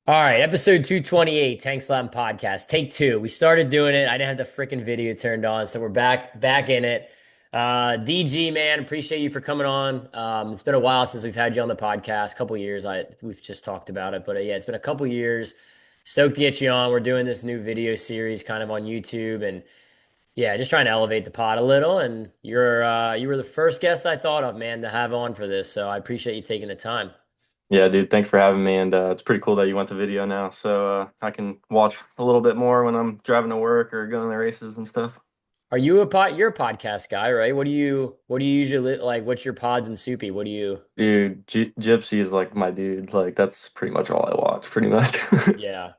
All right, episode 228, Slappin Podcast, take two. We started doing it. I didn't have the freaking video turned on, so we're back in it. DG, man, appreciate you for coming on. It's been a while since we've had you on the podcast, a couple years. We've just talked about it, but yeah, it's been a couple years. Stoked to get you on. We're doing this new video series kind of on YouTube, and yeah, just trying to elevate the pod a little. And you were the first guest I thought of, man, to have on for this, so I appreciate you taking the time. Yeah, dude, thanks for having me. And it's pretty cool that you went to video now. So I can watch a little bit more when I'm driving to work or going to races and stuff. Are you you're a podcast guy, right? What do you usually like? What's your pods and soupy? What do you? Dude, Gypsy is like my dude. Like, that's pretty much all I watch, pretty much. Yeah.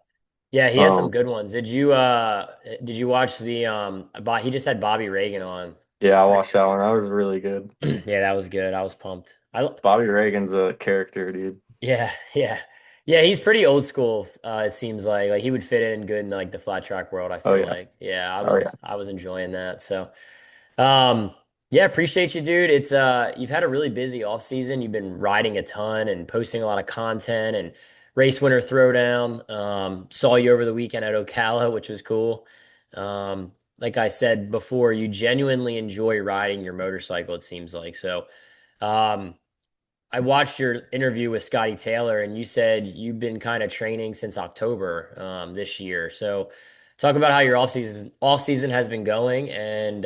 Yeah, he has some Um, good ones. Did you watch he just had Bobby Reagan on. yeah, It's I pretty watched that one. That was really good. Yeah, that was good. I was pumped. Bobby Reagan's a character, dude. Yeah, yeah. Yeah, he's pretty old school, it seems like. Like he would fit in good in like the flat track world, I Oh feel yeah. like. Yeah, Oh yeah. I was enjoying that. So Um, yeah, appreciate you, dude. It's you've had a really busy off season. You've been riding a ton and posting a lot of content and race winter throwdown. Saw you over the weekend at Ocala, which was cool. Like I said before, you genuinely enjoy riding your motorcycle, it seems like. So, um, I watched your interview with Scotty Taylor, and you said you've been kind of training since October this year. So, talk about how your off season has been going, and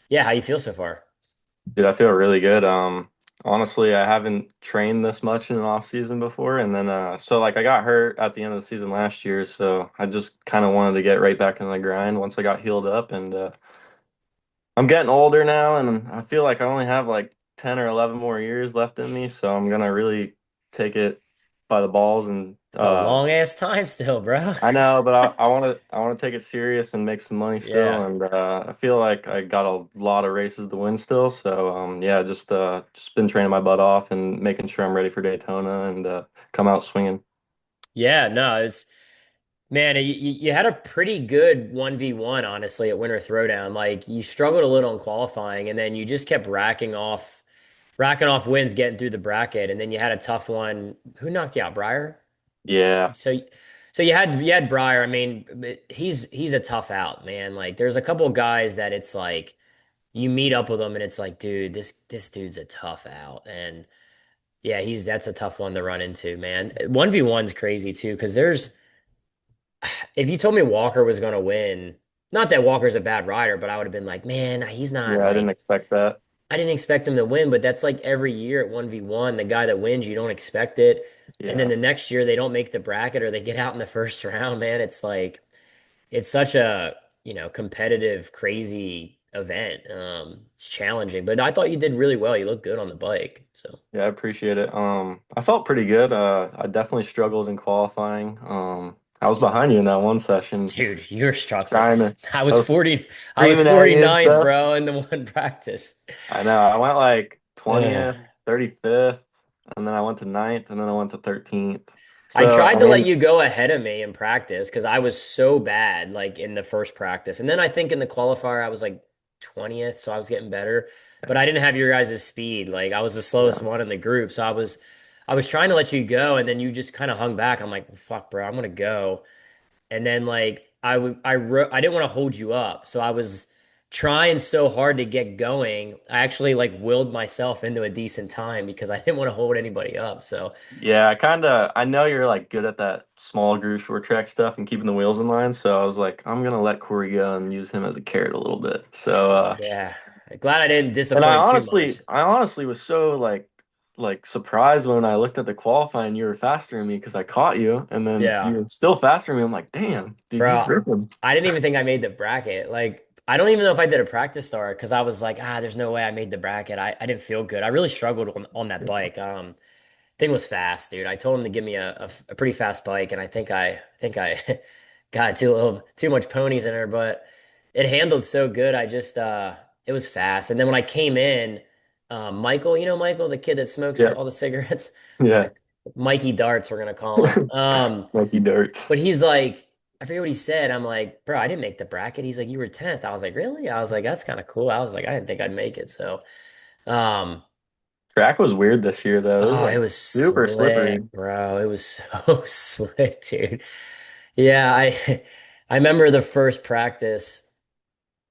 yeah, how you feel so far? Dude, I feel really good. Honestly, I haven't trained this much in an off season before, and then so like I got hurt at the end of the season last year, so I just kind of wanted to get right back in the grind once I got healed up, and I'm getting older now, and I feel like I only have like 10 or 11 more years left in me, so I'm gonna really take it by the balls and It's a long ass time still, bro. I know, but I want to take it serious and make some money still, Yeah. and I feel like I got a lot of races to win still. So yeah, just been training my butt off and making sure I'm ready for Daytona and come out swinging. Yeah, no, it's man, you had a pretty good 1v1 honestly at Winter Throwdown. Like you struggled a little in qualifying and then you just kept racking off wins getting through the bracket and then you had a tough one. Who knocked you out, Breyer? Yeah, So you had Breyer. I mean, but he's a tough out, man. Like there's a couple guys that it's like you meet up with them and it's like, dude, this dude's a tough out. And yeah, he's that's a tough one to run into, man. 1v1's crazy too, because there's if you told me Walker was gonna win, not that Walker's a bad rider, but I would have been like, man, he's not yeah, I didn't like expect that. I didn't expect him to win, but that's like every year at 1v1, the guy that wins, you don't expect it. And then Yeah, the next year they don't make the bracket or they get out in the first round, man. It's like it's such a, competitive, crazy event. It's challenging, but I thought you did really well. You looked good on the bike. So yeah, I appreciate it. I felt pretty good. I definitely struggled in qualifying. I was behind you in that one session, dude, you're struggling. trying to, I I was was 40, I was screaming at you and 49th, stuff. bro, in the one practice. I know. I went like Ugh. 20th, 35th, and then I went to ninth, and then I went to 13th. I So, tried I to let mean, you go ahead of me in practice because I was so bad, like in the first practice. And then I think in the qualifier, I was like 20th, so I was getting better. But I didn't have your guys' speed. Like I was the slowest yeah, one in the group. So I was trying to let you go, and then you just kind of hung back. I'm like, fuck, bro, I'm gonna go. And then like I didn't want to hold you up. So I was trying so hard to get going. I actually like willed myself into a decent time because I didn't want to hold anybody up. So yeah, I know you're like good at that small group short track stuff and keeping the wheels in line. So I was like, I'm gonna let Corey go and use him as a carrot a little bit. So, yeah. Glad I didn't and disappoint too much. I honestly was so like surprised when I looked at the qualifying, you were faster than me because I caught you, and then Yeah. you were still faster than me. I'm like, damn, dude, he's Bro, ripping. I didn't even think I made the bracket. Like, I don't even know if I did a practice start because I was like, there's no way I made the bracket. I didn't feel good. I really struggled on that bike. Thing was fast, dude. I told him to give me a pretty fast bike, and I think I got too much ponies in her, but it handled so good. It was fast. And then when I came in, Michael, you know Michael, the kid that smokes Yeah, all the cigarettes, yeah, Mikey Darts, we're gonna call him. Lucky darts. But he's like, I forget what he said. I'm like, bro, I didn't make the bracket. He's like, you were 10th. I was like, really? I was like, that's kind of cool. I was like, I didn't think I'd make it. So, um, Track was weird this year though. It was Oh, it like was super slick, slippery. bro. It was so slick, dude. Yeah, I remember the first practice.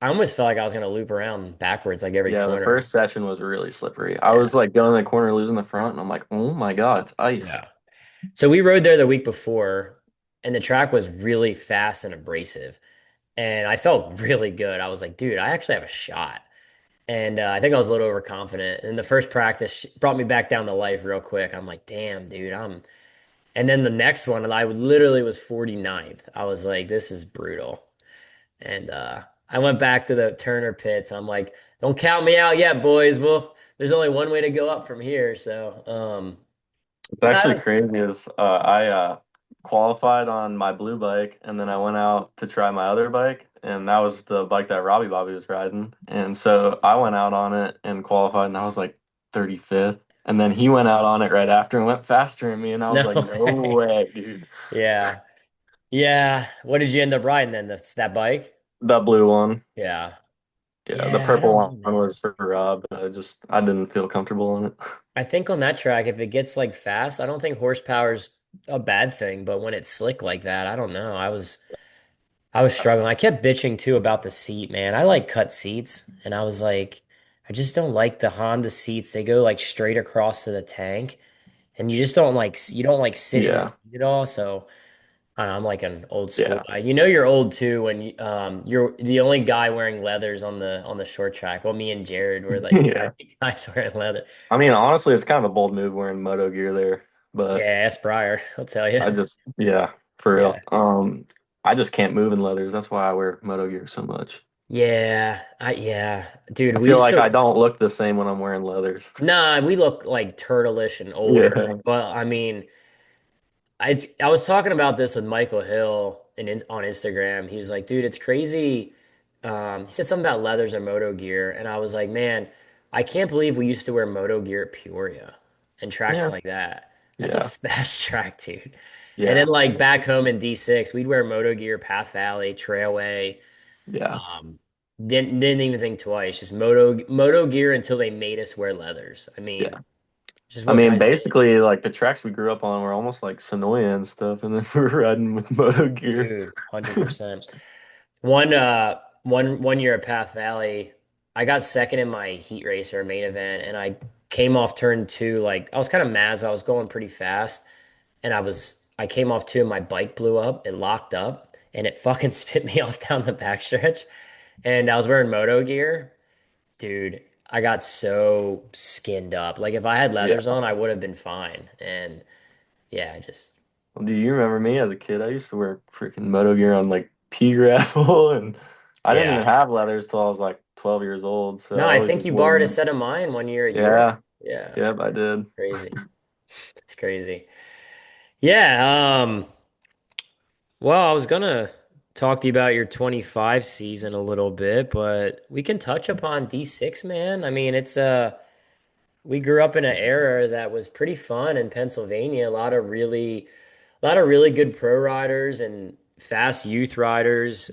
I almost felt like I was gonna loop around backwards like every Yeah, the corner. first session was really slippery. I Yeah. was like going in the corner, losing the front, and I'm like, oh my God, it's ice. Yeah. So we rode there the week before, and the track was really fast and abrasive. And I felt really good. I was like, dude, I actually have a shot. And I think I was a little overconfident. And the first practice brought me back down to life real quick. I'm like, damn, dude, I'm. And then the next one, and I literally was 49th. I was like, this is brutal. And I went back to the Turner pits. I'm like, don't count me out yet, boys. Well, there's only one way to go up from here. So, It's that actually was, crazy. I qualified on my blue bike, and then I went out to try my other bike, and that was the bike that Robbie Bobby was riding. And so I went out on it and qualified, and I was like 35th. And then he went out on it right after and went faster than me, and I was like, no no way. way, dude. Yeah. Yeah. What did you end up riding then? That bike? The blue one. Yeah. Yeah, the Yeah, I purple don't know, one man. was for Rob, but I didn't feel comfortable in it. I think on that track, if it gets like fast, I don't think horsepower's a bad thing, but when it's slick like that, I don't know. I was struggling. I kept bitching too about the seat, man. I like cut seats, and I was like, I just don't like the Honda seats. They go like straight across to the tank, and you don't like sit in the Yeah, seat at all. So I don't know, I'm like an old school yeah, guy. You know you're old too when you're the only guy wearing leathers on the short track. Well, me and Jared were like the yeah. only guys wearing leather. I mean, honestly, it's kind of a bold move wearing moto gear there, Yeah, but ask Briar. I'll tell you. I just, yeah, for Yeah. real. I just can't move in leathers. That's why I wear moto gear so much. Yeah, dude, I we feel used like to I don't look the same when I'm wearing leathers. nah, we look like turtleish and older, Yeah, but I mean, I was talking about this with Michael Hill on Instagram. He was like, dude, it's crazy. He said something about leathers or moto gear, and I was like, man, I can't believe we used to wear moto gear at Peoria and tracks yeah, like that. That's a yeah, fast track, dude. And then yeah, like back home in D6, we'd wear moto gear, Path Valley, Trailway. yeah, Um, didn't even think twice. Just moto gear until they made us wear leathers. I yeah. mean, just I what mean, guys did, basically, like the tracks we grew up on were almost like Sonoya and stuff, and then we were riding with moto gear. dude. 100%. One year at Path Valley, I got second in my heat race or main event, and I came off turn two. Like I was kind of mad, so I was going pretty fast, and I came off two, and my bike blew up. It locked up, and it fucking spit me off down the backstretch. And I was wearing moto gear, dude. I got so skinned up. Like if I had Yeah. leathers on, I would have been fine. And yeah, I just Well, do you remember me as a kid? I used to wear freaking moto gear on like pea gravel, and I didn't even yeah. have leathers till I was like 12 years old. So No, I I always think just you wore borrowed a them. set of mine one year at Europe. Yeah. Yeah, Yep, I did. crazy. It's crazy. Yeah, well, I was gonna talk to you about your 25 season a little bit, but we can touch upon D6, man. I mean, we grew up in an era that was pretty fun in Pennsylvania. A lot of really good pro riders and fast youth riders.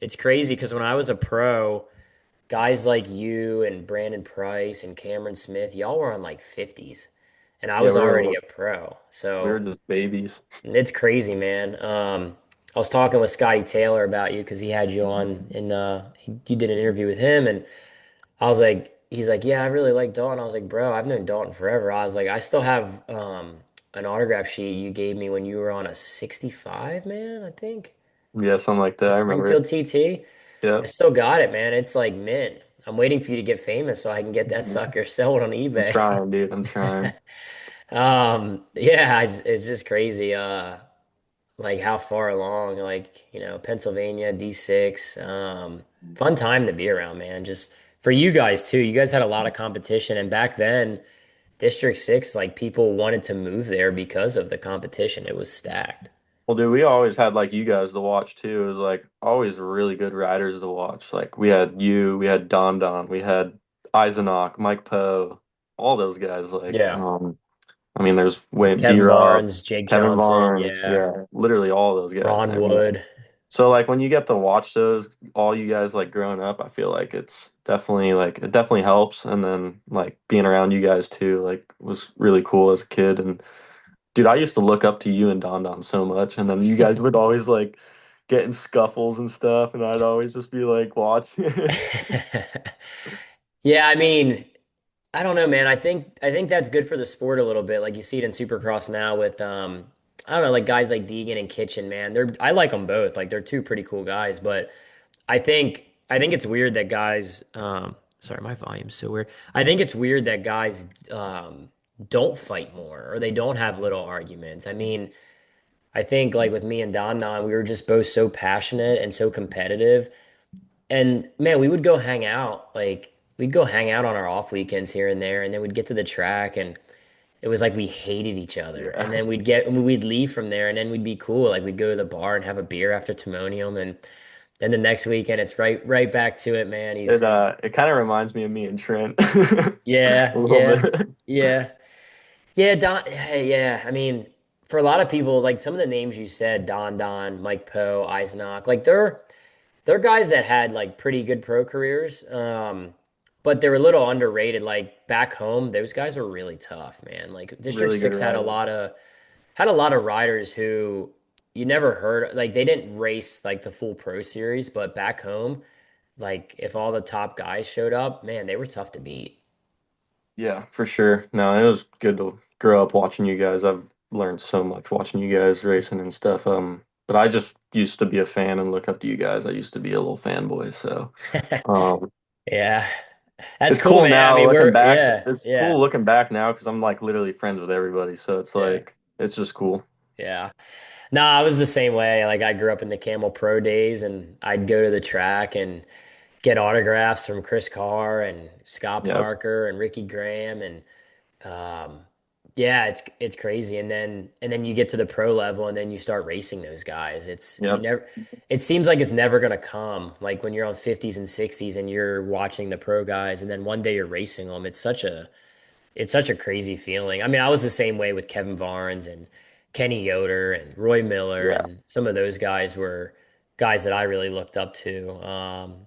It's crazy because when I was a pro, guys like you and Brandon Price and Cameron Smith, y'all were on like 50s, and I Yeah, was already a pro. we were So just babies. it's crazy, man. I was talking with Scotty Taylor about you because he had you on, and you did an interview with him, and I was like, he's like, yeah, I really like Dalton. I was like, bro, I've known Dalton forever. I was like, I still have an autograph sheet you gave me when you were on a 65, man, I think. Yeah, something like that. The I remember it. Springfield TT. I Yep. still got it, man. It's like mint. I'm waiting for you to get famous so I can get that Mhm. sucker, sell it on I'm eBay. trying, dude. I'm trying. Yeah, it's just crazy. Like how far along, like, Pennsylvania, D6. Fun time to be around, man. Just for you guys too. You guys had a lot of competition, and back then, District 6, like people wanted to move there because of the competition. It was stacked. Well, dude, we always had like you guys to watch too. It was like always really good riders to watch. Like we had Don Don, we had Eisenach, Mike Poe, all those guys. Yeah. I mean, there's Wayne Kevin B-Rob, Barnes, Jake Kevin Johnson, Barnes, yeah. yeah, literally all those guys. Ron Everyone. Wood. So like when you get to watch those, all you guys like growing up, I feel like it's definitely like it definitely helps. And then like being around you guys too, like was really cool as a kid. And dude, I used to look up to you and Don Don so much, and then you guys would always like get in scuffles and stuff, and I'd always just be like watching. Yeah, I mean, I don't know, man. I think that's good for the sport a little bit. Like you see it in Supercross now with I don't know, like guys like Deegan and Kitchen, man. I like them both. Like they're two pretty cool guys, but I think it's weird that guys sorry, my volume's so weird. I think it's weird that guys don't fight more or they don't have little arguments. I mean, I think like with me and Don Don, we were just both so passionate and so competitive. And man, we would go hang out. Like we'd go hang out on our off weekends here and there, and then we'd get to the track and it was like we hated each other. And Yeah. then we'd leave from there and then we'd be cool. Like we'd go to the bar and have a beer after Timonium and then the next weekend it's right back to it, man. It kind of reminds me of me and Trent a Yeah, little yeah, bit. yeah. Yeah, Don, hey, yeah. I mean, for a lot of people, like some of the names you said, Don, Mike Poe, Eisenach, like they're guys that had like pretty good pro careers, but they were a little underrated. Like back home, those guys were really tough, man. Like District Really good Six rider. had a lot of riders who you never heard like they didn't race like the full pro series, but back home, like if all the top guys showed up, man, they were tough to beat. Yeah, for sure. No, it was good to grow up watching you guys. I've learned so much watching you guys racing and stuff. But I just used to be a fan and look up to you guys. I used to be a little fanboy, so um, Yeah, that's it's cool, cool man. I now mean, looking we're back. yeah, It's yeah, cool looking back now because I'm like literally friends with everybody. So it's yeah, like it's just cool. yeah. No, I was the same way. Like I grew up in the Camel Pro days, and I'd go to the track and get autographs from Chris Carr and Scott Yep. Parker and Ricky Graham, and um, yeah, it's crazy. And then you get to the pro level, and then you start racing those guys. It's you Yep. never. It seems like it's never gonna come. Like when you're on 50s and 60s, and you're watching the pro guys, and then one day you're racing them. It's such a crazy feeling. I mean, I was the same way with Kevin Barnes and Kenny Yoder and Roy Miller, Yeah. and some of those guys were guys that I really looked up to.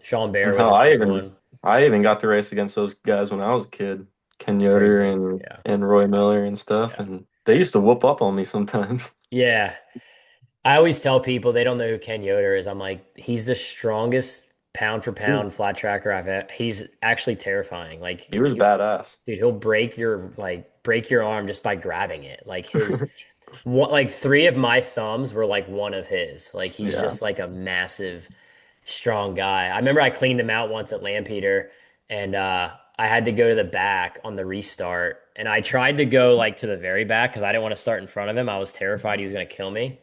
Sean Bear was Hell, another one. I even got to race against those guys when I was a kid. Ken It's Yoder crazy. Yeah. and Roy Miller and stuff, Yeah. and they used to whoop up on me sometimes. Yeah. I always tell people they don't know who Ken Yoder is. I'm like, he's the strongest pound for Dude, pound flat tracker I've had. He's actually terrifying. he was badass. Dude, he'll break your arm just by grabbing it. Like like three of my thumbs were like one of his. Like he's Yeah. just like a massive, strong guy. I remember I cleaned him out once at Lampeter, and I had to go to the back on the restart, and I tried to go like to the very back because I didn't want to start in front of him. I was terrified he was gonna kill me.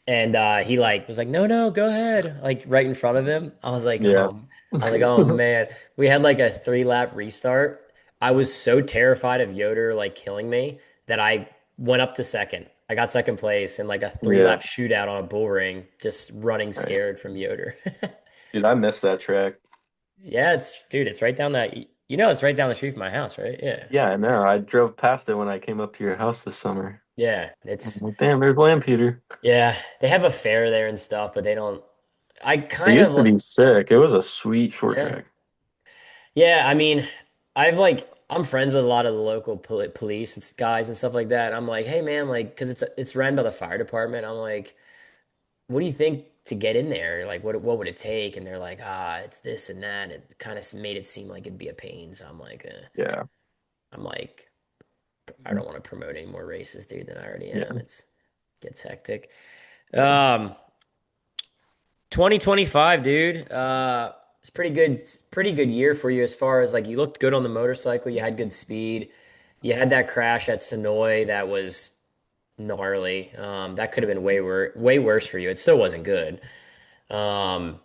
And he like was like, no, no, go ahead, like right in front of him. Yeah. I was like, oh man. We had like a 3 lap restart. I was so terrified of Yoder like killing me that I went up to second. I got second place in like a 3 lap Yeah. shootout on a bull ring, just running Right. scared from Yoder. Dude, I missed that track. Yeah, it's right down it's right down the street from my house, right? Yeah. Yeah, I know. I drove past it when I came up to your house this summer. Yeah, I'm it's like, damn, there's Lampeter. yeah, they have a fair there and stuff, but they don't I It kind used to of be sick. It was a sweet short yeah. track. Yeah, I mean, I'm friends with a lot of the local police and guys and stuff like that. I'm like, hey man, like, because it's run by the fire department. I'm like, what do you think to get in there? Like, what would it take? And they're like, it's this and that. It kind of made it seem like it'd be a pain. So Yeah. I'm like, I don't want to promote any more races, dude, than I already am. Yeah. It's gets hectic. Yeah. Um, 2025, dude. It's pretty good year for you as far as like you looked good on the motorcycle, you had good speed. You had that crash at Sonoy that was gnarly. That could have been way worse for you. It still wasn't good. Um,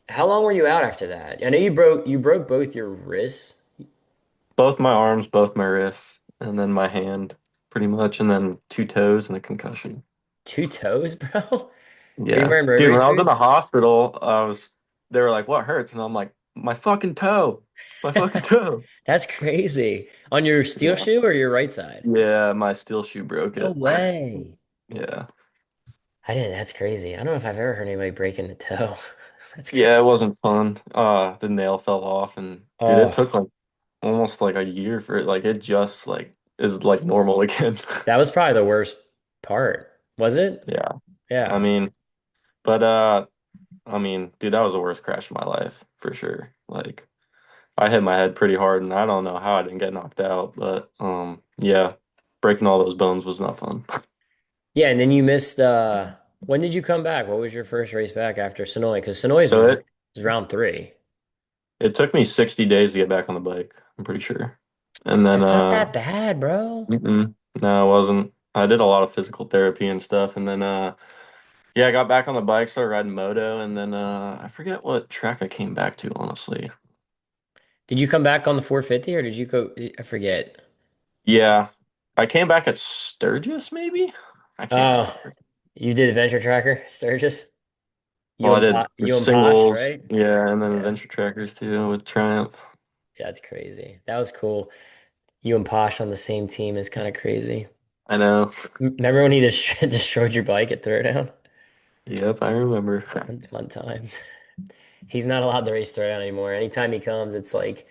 how long were you out after that? I know you broke both your wrists. Both my arms, both my wrists, and then my hand, pretty much, and then two toes and a concussion. Two toes, bro. Were you Yeah. wearing Dude, rotary when I was in the screws? hospital, they were like, what hurts? And I'm like, my fucking toe. My fucking toe. That's crazy. On your steel Yeah. shoe or your right side? Yeah, my steel shoe broke No it. way. Yeah. I didn't. That's crazy. I don't know if I've ever heard anybody breaking a toe. That's Yeah, it crazy. wasn't fun. The nail fell off, and dude, it took Oh, like almost like a year for it. Like it just like is like normal again. that was probably the worst part. Was it? Yeah. I Yeah. mean, but I mean, dude, that was the worst crash of my life for sure. Like I hit my head pretty hard, and I don't know how I didn't get knocked out, but yeah, breaking all those bones was not fun. Yeah, and then you missed when did you come back? What was your first race back after Sonoy? Because Sonoy's So was round three. it took me 60 days to get back on the bike, I'm pretty sure. And then That's not that bad, bro. no, it wasn't. I did a lot of physical therapy and stuff, and then yeah, I got back on the bike, started riding moto, and then I forget what track I came back to, honestly. Did you come back on the 450 or did you go? I forget. Yeah. I came back at Sturgis, maybe? I can't Oh, remember. you did Adventure Tracker, Sturgis? Well, I did the You and Posh, singles, right? yeah, and then Yeah. adventure trackers too with Triumph. Yeah, that's crazy. That was cool. You and Posh on the same team is kind of crazy. I know. Remember when he just destroyed your bike at Throwdown? Yep, I remember. Fun times. He's not allowed to race Throwdown anymore. Anytime he comes, it's like,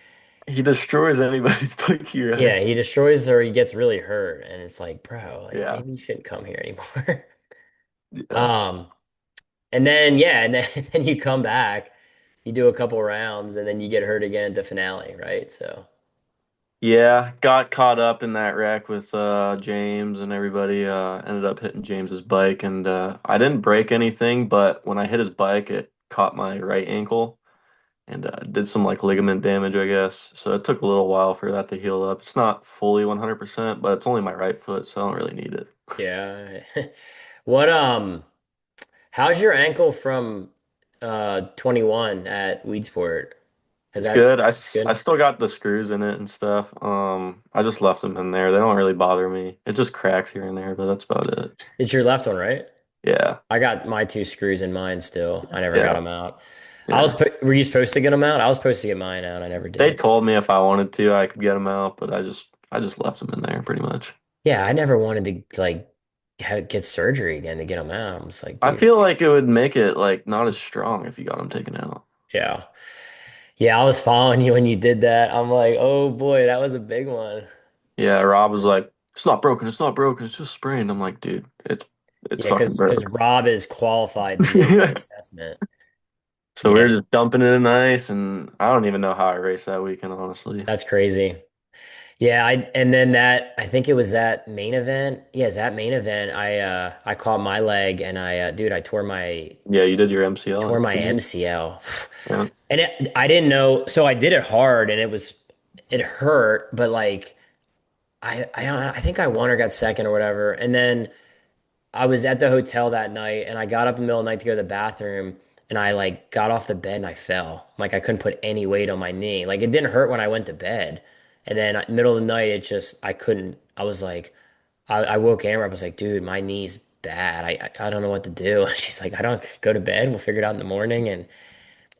He destroys anybody's bike he yeah, rides. he destroys or he gets really hurt. And it's like, bro, like Yeah. maybe you shouldn't come here anymore. Yeah. Um, and then yeah, and then and then you come back, you do a couple rounds, and then you get hurt again at the finale, right? So Yeah, got caught up in that wreck with James and everybody. Ended up hitting James's bike, and I didn't break anything, but when I hit his bike, it caught my right ankle and did some like ligament damage, I guess. So it took a little while for that to heal up. It's not fully 100%, but it's only my right foot, so I don't really need it. yeah. What how's your ankle from 21 at Weedsport? Has It's that good. I good? still got the screws in it and stuff. I just left them in there. They don't really bother me. It just cracks here and there, but that's about it. It's your left one, right? Yeah. I got my two screws in mine still. I never got Yeah. them out. Yeah. Were you supposed to get them out? I was supposed to get mine out. I never They did. told me if I wanted to, I could get them out, but I just left them in there pretty much. Yeah, I never wanted to like get surgery again to get them out. I was like, I dude, feel like it would make it like not as strong if you got them taken out. yeah. Yeah, I was following you when you did that. I'm like, oh boy, that was a big one. Yeah, Rob was like, "It's not broken. It's not broken. It's just sprained." I'm like, "Dude, it's Yeah, fucking because broke." Rob is qualified to make the assessment. So we Yeah, were just dumping it in ice, and I don't even know how I raced that weekend, honestly. that's crazy. Yeah, I and then that I think it was that main event. Yes, that main event. I caught my leg and dude, Yeah, you did your I MCL, tore my didn't you? MCL. Yeah. And I didn't know, so I did it hard and it hurt, but like I think I won or got second or whatever. And then I was at the hotel that night and I got up in the middle of the night to go to the bathroom and I like got off the bed and I fell. Like I couldn't put any weight on my knee. Like it didn't hurt when I went to bed. And then middle of the night, it just, I couldn't, I was like, I woke Amber up. I was like, dude, my knee's bad. I don't know what to do. She's like, I don't go to bed. We'll figure it out in the morning. And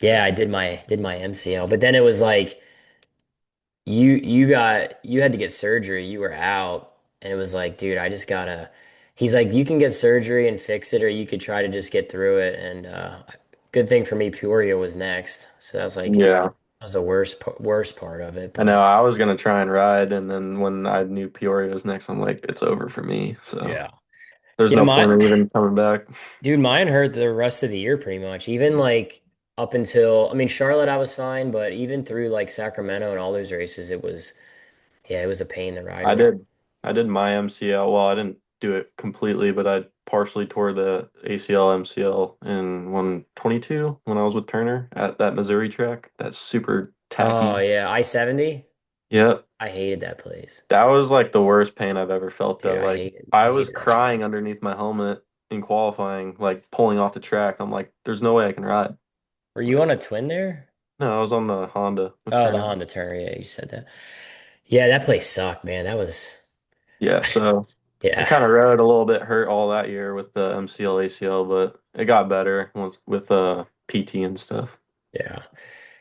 yeah, I did my MCL. But then it was like, you had to get surgery. You were out, and it was like, dude, I just gotta. He's like, you can get surgery and fix it, or you could try to just get through it. And good thing for me, Peoria was next, so that was like Yeah. that was the worst part of it. I But know I was gonna try and ride, and then when I knew Peoria was next, I'm like, it's over for me. So yeah, there's yeah, no point my in even coming back. dude, mine hurt the rest of the year pretty much. Even like up until I mean Charlotte, I was fine, but even through like Sacramento and all those races, it was yeah, it was a pain to ride I with. did I did my MCL. Well, I didn't do it completely, but I partially tore the ACL MCL in 122 when I was with Turner at that Missouri track. That's super Oh tacky. yeah, I-70. Yep. I hated that place. That was like the worst pain I've ever felt Dude, though. Like I I was hated that track. crying underneath my helmet in qualifying, like pulling off the track. I'm like, there's no way I can ride. Were you on Like, a twin there? no, I was on the Honda with Oh, the Turner. Honda Turner. Yeah, you said that. Yeah, that place sucked, man. That was Yeah, so I yeah, kind of rode a little bit hurt all that year with the MCL ACL, but it got better once with PT and stuff. yeah,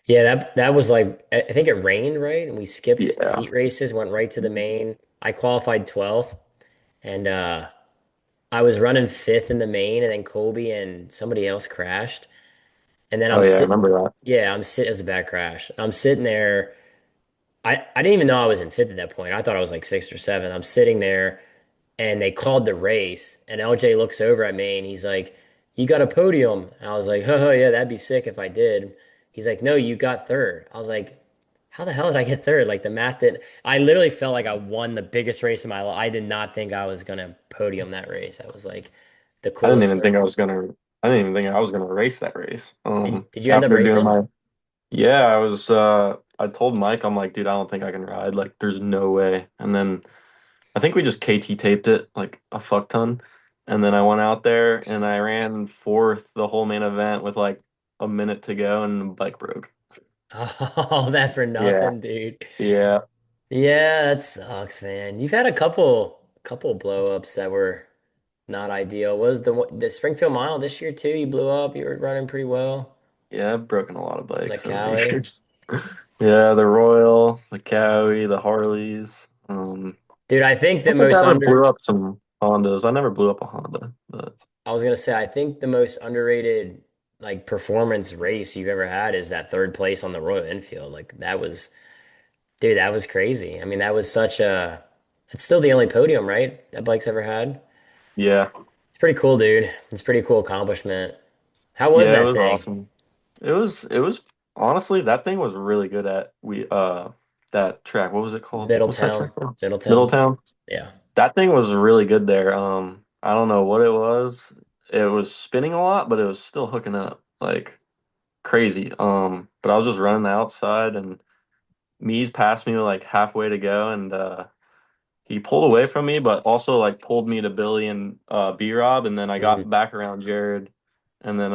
yeah. That was like I think it rained, right? And we skipped Yeah. heat races, went right to the main. I qualified 12th, and I was running fifth in the main, and then Colby and somebody else crashed. And then Oh I'm yeah, I sit, remember that. yeah, I'm sit. It was a bad crash. I'm sitting there. I didn't even know I was in fifth at that point. I thought I was like sixth or seventh. I'm sitting there, and they called the race, and LJ looks over at me, and he's like, "You got a podium." And I was like, "Oh yeah, that'd be sick if I did." He's like, "No, you got third." I was like, "How the hell did I get third?" Like the math that I literally felt like I won the biggest race of my life. I did not think I was gonna podium that race. That was like the I didn't coolest even think thing. I was gonna. I didn't even think I was gonna race that race. Did you end up After doing racing? my yeah, I was. I told Mike, I'm like, dude, I don't think I can ride. Like, there's no way. And then I think we just KT taped it like a fuck ton. And then I went out there and I ran fourth the whole main event with like a minute to go and the bike broke. All that for Yeah, nothing, dude. yeah, Yeah, that sucks, man. You've had a couple blow ups that were not ideal. Was the Springfield Mile this year too? You blew up. You were running pretty well yeah. I've broken a lot of on the bikes over the Cali. years. Yeah, the Royal, the Cowie, the Harleys. Dude, I think I the think I most ever under blew up some Hondas. I never blew up a Honda, but I was gonna say I think the most underrated like performance race you've ever had is that third place on the Royal Enfield. Like that was, dude, that was crazy. I mean, that was such a it's still the only podium, right? That bike's ever had. yeah, It's pretty cool, dude. It's a pretty cool accomplishment. How was yeah, it that was thing? awesome. It was honestly that thing was really good at that track. What was it called? What's that Middletown. track called? Middletown. Middletown. Yeah. That thing was really good there. I don't know what it was. It was spinning a lot, but it was still hooking up like crazy. But I was just running the outside and Mees passed me like halfway to go and he pulled away from me, but also like pulled me to Billy and B-Rob, and then I Mm, got back around Jared and then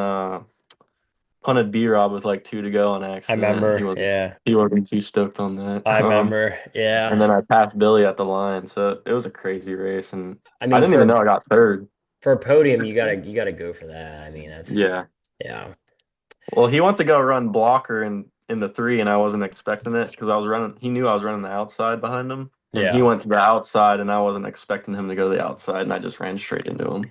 punted B-Rob with like two to go on I accident. remember. Yeah. He wasn't too stoked on that. I remember. And Yeah. then I passed Billy at the line, so it was a crazy race, and I I mean, didn't even know I got third. for a podium, you gotta go for that. I mean, that's Yeah. yeah. Well, he went to go run blocker in the three, and I wasn't expecting it because I was running. He knew I was running the outside behind him, and he Yeah. went to the outside, and I wasn't expecting him to go to the outside, and I just ran straight into him.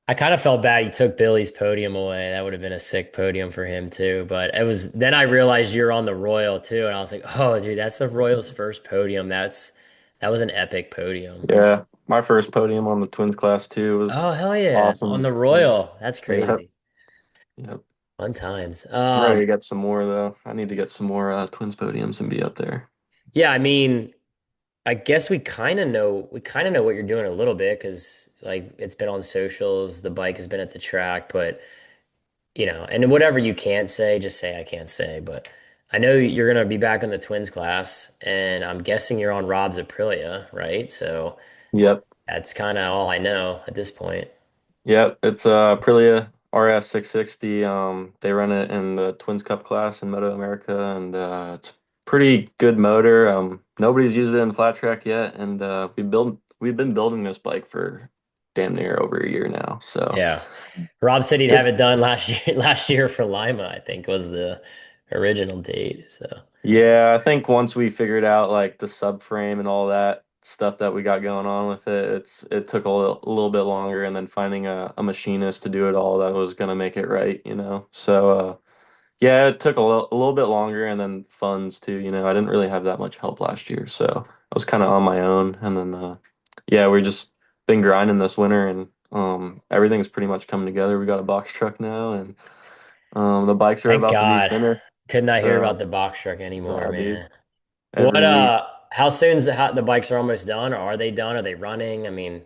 I kind of felt bad you took Billy's podium away. That would have been a sick podium for him too. But it was then I realized you're on the Royal too, and I was like, oh, dude, that's the Royal's first podium. That was an epic podium. Yeah, my first podium on the twins class too was Oh, hell yeah. On awesome. the Royal. That's Yeah, crazy. yeah. Fun times. I'm ready to get some more though. I need to get some more twins podiums and be up there. Yeah, I mean, I guess we kind of know what you're doing a little bit because like it's been on socials, the bike has been at the track, but and whatever you can't say, just say I can't say. But I know you're gonna be back in the twins class, and I'm guessing you're on Rob's Aprilia, right? So Yep. that's kind of all I know at this point. Yep, it's Aprilia RS 660. They run it in the Twins Cup class in Moto America, and it's a pretty good motor. Nobody's used it in flat track yet, and we've been building this bike for damn near over a year now. So Yeah. Rob said he'd have it's it done last year. Last year for Lima, I think was the original date. So yeah, I think once we figured out like the subframe and all that stuff that we got going on with it, it took a little bit longer, and then finding a machinist to do it all that was gonna make it right, you know. So. Yeah, it took a little bit longer and then funds too, you know. I didn't really have that much help last year, so I was kind of on my own and then yeah, we just been grinding this winter and everything's pretty much coming together. We got a box truck now and the bikes are thank about to be God. finished. Could not hear about So, the box truck anymore, dude, man. What every week. how soon's the bikes are almost done, or are they done? Are they running? I mean,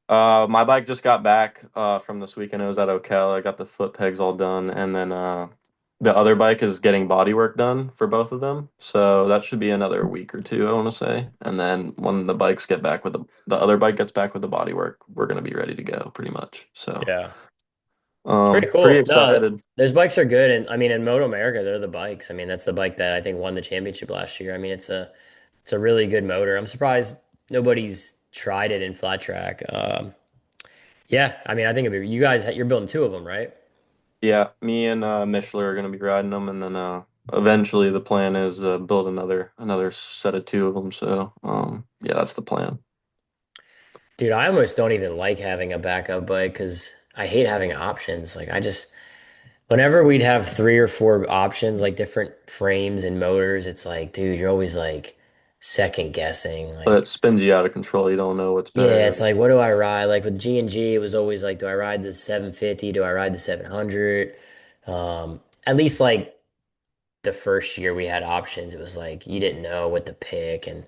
My bike just got back from this weekend. It was at Ocala. I got the foot pegs all done, and then the other bike is getting body work done for both of them. So that should be another week or two, I want to say. And then when the bikes get back with the other bike gets back with the body work, we're gonna be ready to go pretty much. So yeah. Pretty pretty cool. No, excited. those bikes are good, and I mean, in Moto America, they're the bikes. I mean, that's the bike that I think won the championship last year. I mean, it's a really good motor. I'm surprised nobody's tried it in flat track. Yeah, I mean, I think you guys you're building two of them, right? Yeah, me and Mishler are gonna be riding them, and then eventually the plan is build another set of two of them. So yeah, that's the plan. Dude, I almost don't even like having a backup bike because I hate having options. Whenever we'd have three or four options, like different frames and motors, it's like, dude, you're always like second guessing. But Like, it spins you out of control. You don't know what's yeah, better. it's like, what do I ride? Like with G&G, it was always like, do I ride the 750? Do I ride the 700? At least like the first year we had options, it was like you didn't know what to pick. And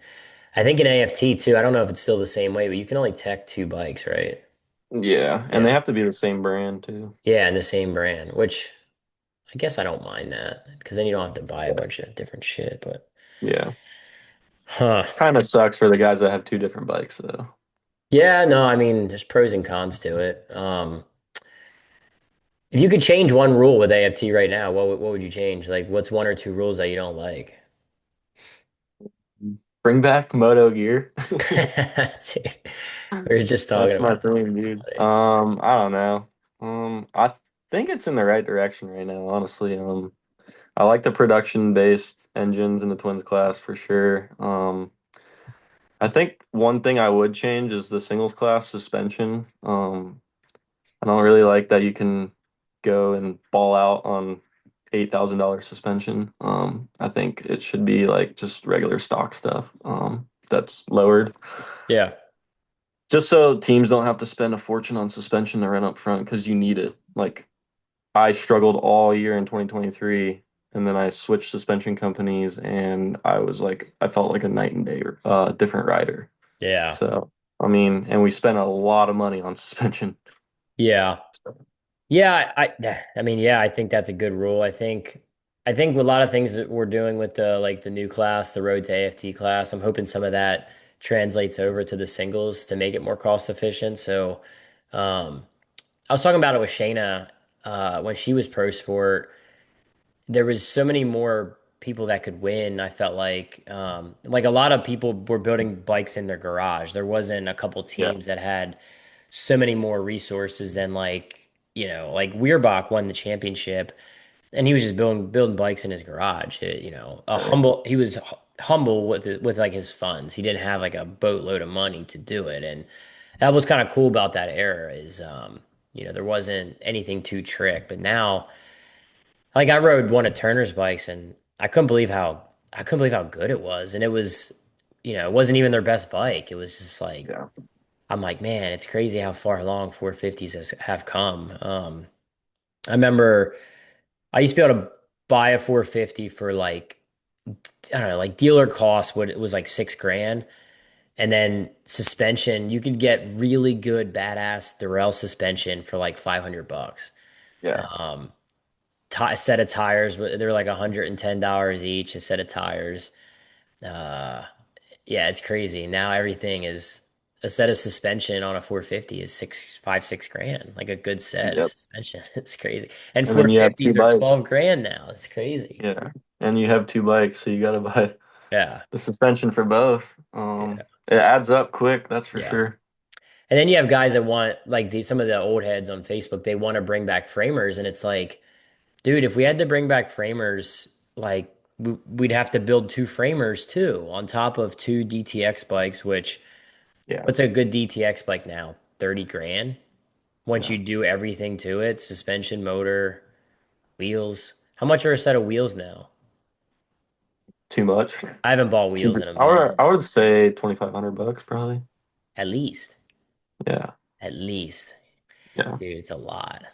I think in AFT too, I don't know if it's still the same way, but you can only tech two bikes, right? Yeah, and they Yeah. have to be the same brand too. Yeah, and the same brand, which I guess I don't mind that because then you don't have to buy a bunch of different shit. But Yeah. huh. Kind of sucks for the guys that have two different bikes though. Yeah, no, I mean, there's pros and cons to it. If you could change one rule with AFT right now, what would you change? Like, what's one or two rules that you don't like? Bring back Moto gear. Dude, we were just talking That's my about that. thing, That's dude. funny. I don't know. I think it's in the right direction right now, honestly. I like the production-based engines in the twins class for sure. I think one thing I would change is the singles class suspension. I don't really like that you can go and ball out on $8,000 suspension. I think it should be like just regular stock stuff. That's lowered. Yeah, Just so teams don't have to spend a fortune on suspension to run up front because you need it. Like I struggled all year in 2023, and then I switched suspension companies, and I felt like a night and day different rider. yeah, So I mean, and we spent a lot of money on suspension. yeah. So, Yeah, I mean, yeah, I think that's a good rule. I think a lot of things that we're doing with the new class, the road to AFT class, I'm hoping some of that translates over to the singles to make it more cost efficient. So, I was talking about it with Shayna when she was pro sport. There was so many more people that could win. I felt like a lot of people were building bikes in their garage. There wasn't a couple yeah, teams that had so many more resources than like Weirbach won the championship and he was just building bikes in his garage. right. He was humble with like his funds. He didn't have like a boatload of money to do it. And that was kind of cool about that era is there wasn't anything too trick. But now like I rode one of Turner's bikes and I couldn't believe how good it was. And it wasn't even their best bike. It was just like Yeah, I'm like, man, it's crazy how far along 450s have come. I remember I used to be able to buy a 450 for like, I don't know, like dealer cost, what it was like 6 grand. And then suspension, you could get really good, badass Durrell suspension for like $500. yeah. Um, a set of tires, they're like $110 each, a set of tires. Uh, Yeah, it's crazy. Now everything is a set of suspension on a 450 is 6 grand, like a good set of Yep. suspension. It's crazy. And And then you have two 450s are bikes. 12 grand now. It's crazy. Yeah. And you have two bikes, so you gotta buy Yeah. the suspension for both. Yeah. It adds up quick, that's for Yeah. sure. And then you have guys that want like some of the old heads on Facebook, they want to bring back framers and it's like, dude, if we had to bring back framers, like we'd have to build two framers too on top of two DTX bikes, which Yeah. what's a good DTX bike now? 30 grand. Once Yeah. you do everything to it, suspension, motor, wheels. How much are a set of wheels now? Too much. I haven't bought wheels Too, in a I would minute. I would say $2,500 probably. At least. Yeah. At least. Yeah. Dude, it's a lot.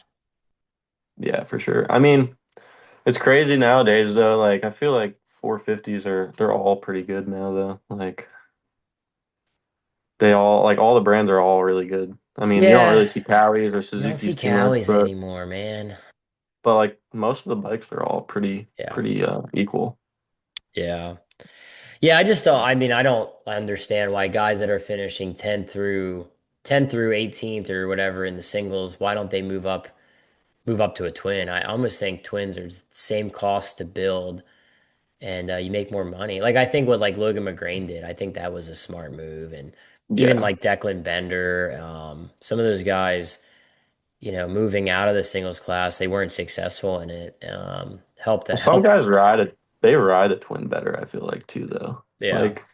Yeah, for sure. I mean, it's crazy nowadays though. Like I feel like 450s they're all pretty good now though. Like they all like all the brands are all really good. I mean, you don't really Yeah, see Cowys or you don't see Suzuki's too much, cowies anymore, man. but like most of the bikes are all pretty Yeah. pretty equal. Yeah. Yeah, I just don't, I mean, I don't understand why guys that are finishing 10 through 18th or whatever in the singles, why don't they move up to a twin? I almost think twins are the same cost to build and you make more money. Like I think what like Logan McGrain did, I think that was a smart move. And even Yeah. like Declan Bender, some of those guys, moving out of the singles class, they weren't successful in it. Helped Well, that some helped. guys they ride a twin better, I feel like too though. Yeah. Like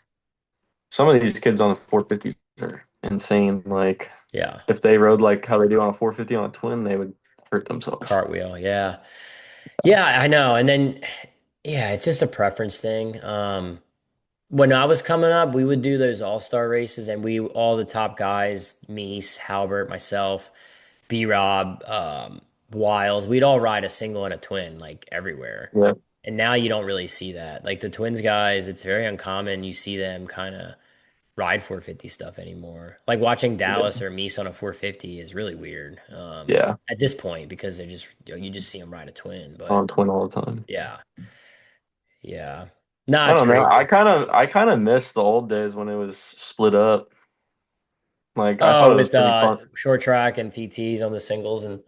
some of these kids on the 450s are insane. Like Yeah. if they rode like how they do on a 450 on a twin, they would hurt themselves. Cartwheel. Yeah. Yeah, I know. And then, yeah, it's just a preference thing. When I was coming up, we would do those all-star races and all the top guys, Meese, Halbert, myself, B-Rob, Wiles, we'd all ride a single and a twin like everywhere. Yeah, And now you don't really see that. Like the twins guys, it's very uncommon. You see them kind of ride 450 stuff anymore. Like watching yeah, Dallas or Meese on a 450 is really weird yeah. at this point because they're just, you just see them ride a twin. But On twin all the time. yeah, yeah. Nah, I it's don't know. crazy. I kind of miss the old days when it was split up. Like I thought Oh, it was with pretty fun. short track and TTs on the singles and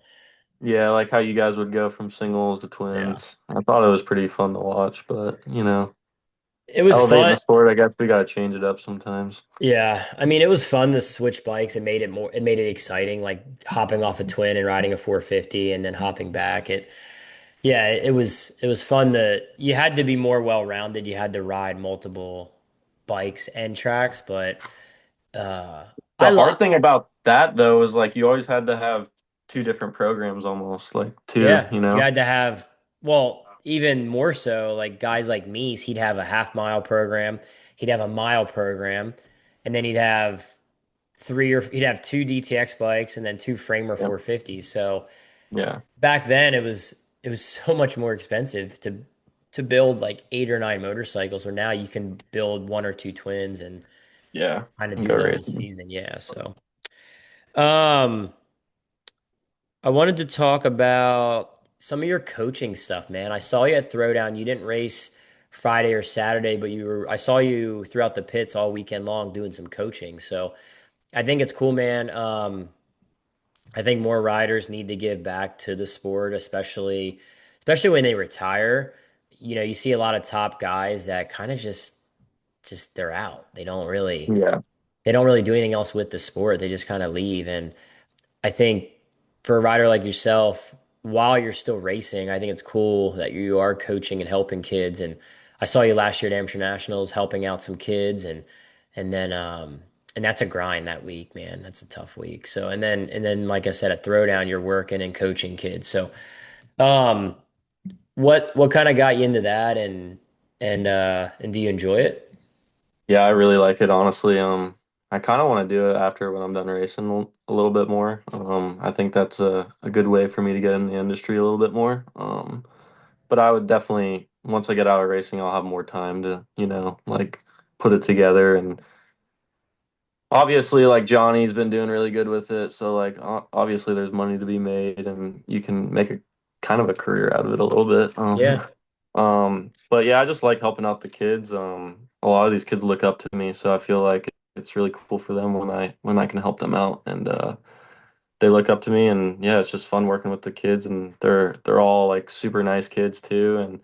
Yeah, like how you guys would go from singles to yeah. twins. I thought it was pretty fun to watch, but It was elevating fun. the sport, I guess we gotta change it up sometimes. Yeah. I mean, it was fun to switch bikes. It made it exciting, like hopping off a twin and riding a 450 and then hopping back. Yeah, it was fun you had to be more well-rounded. You had to ride multiple bikes and tracks, but uh I The love hard thing about that though is like you always had to have two different programs almost, like two, yeah, you had to have well, even more so like guys like me, he'd have a half mile program, he'd have a mile program, and then he'd have two DTX bikes and then two Framer Yeah. 450s. So Yeah. back then it was so much more expensive to build like eight or nine motorcycles where now you can build one or two twins and Yeah. kind of And do go the whole racing. season. Yeah. So, um, I wanted to talk about some of your coaching stuff, man. I saw you at Throwdown. You didn't race Friday or Saturday, but I saw you throughout the pits all weekend long doing some coaching. So I think it's cool, man. I think more riders need to give back to the sport, especially when they retire. You know, you see a lot of top guys that kind of just they're out. Yeah. They don't really do anything else with the sport. They just kind of leave. And I think for a rider like yourself, while you're still racing, I think it's cool that you are coaching and helping kids. And I saw you last year at Amateur Nationals helping out some kids and then and that's a grind that week, man. That's a tough week. So and then like I said at Throwdown, you're working and coaching kids. So um what kind of got you into that and do you enjoy it? Yeah, I really like it honestly. I kind of want to do it after when I'm done racing a little bit more. I think that's a good way for me to get in the industry a little bit more. But I would definitely once I get out of racing, I'll have more time to, like put it together and obviously like Johnny's been doing really good with it, so like obviously there's money to be made and you can make a kind of a career out of it a little bit. Yeah. But yeah, I just like helping out the kids. A lot of these kids look up to me, so I feel like it's really cool for them when I can help them out and they look up to me and yeah, it's just fun working with the kids and they're all like super nice kids too and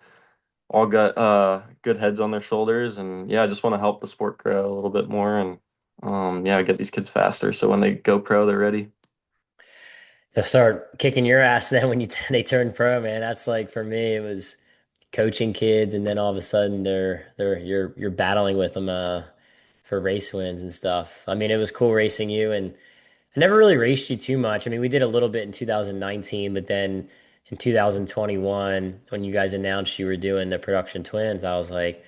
all got good heads on their shoulders and yeah, I just want to help the sport grow a little bit more and yeah, get these kids faster so when they go pro they're ready. They'll start kicking your ass then when they turn pro, man. That's like for me, it was coaching kids, and then all of a sudden you're battling with them for race wins and stuff. I mean, it was cool racing you, and I never really raced you too much. I mean, we did a little bit in 2019, but then in 2021, when you guys announced you were doing the production twins, it's like,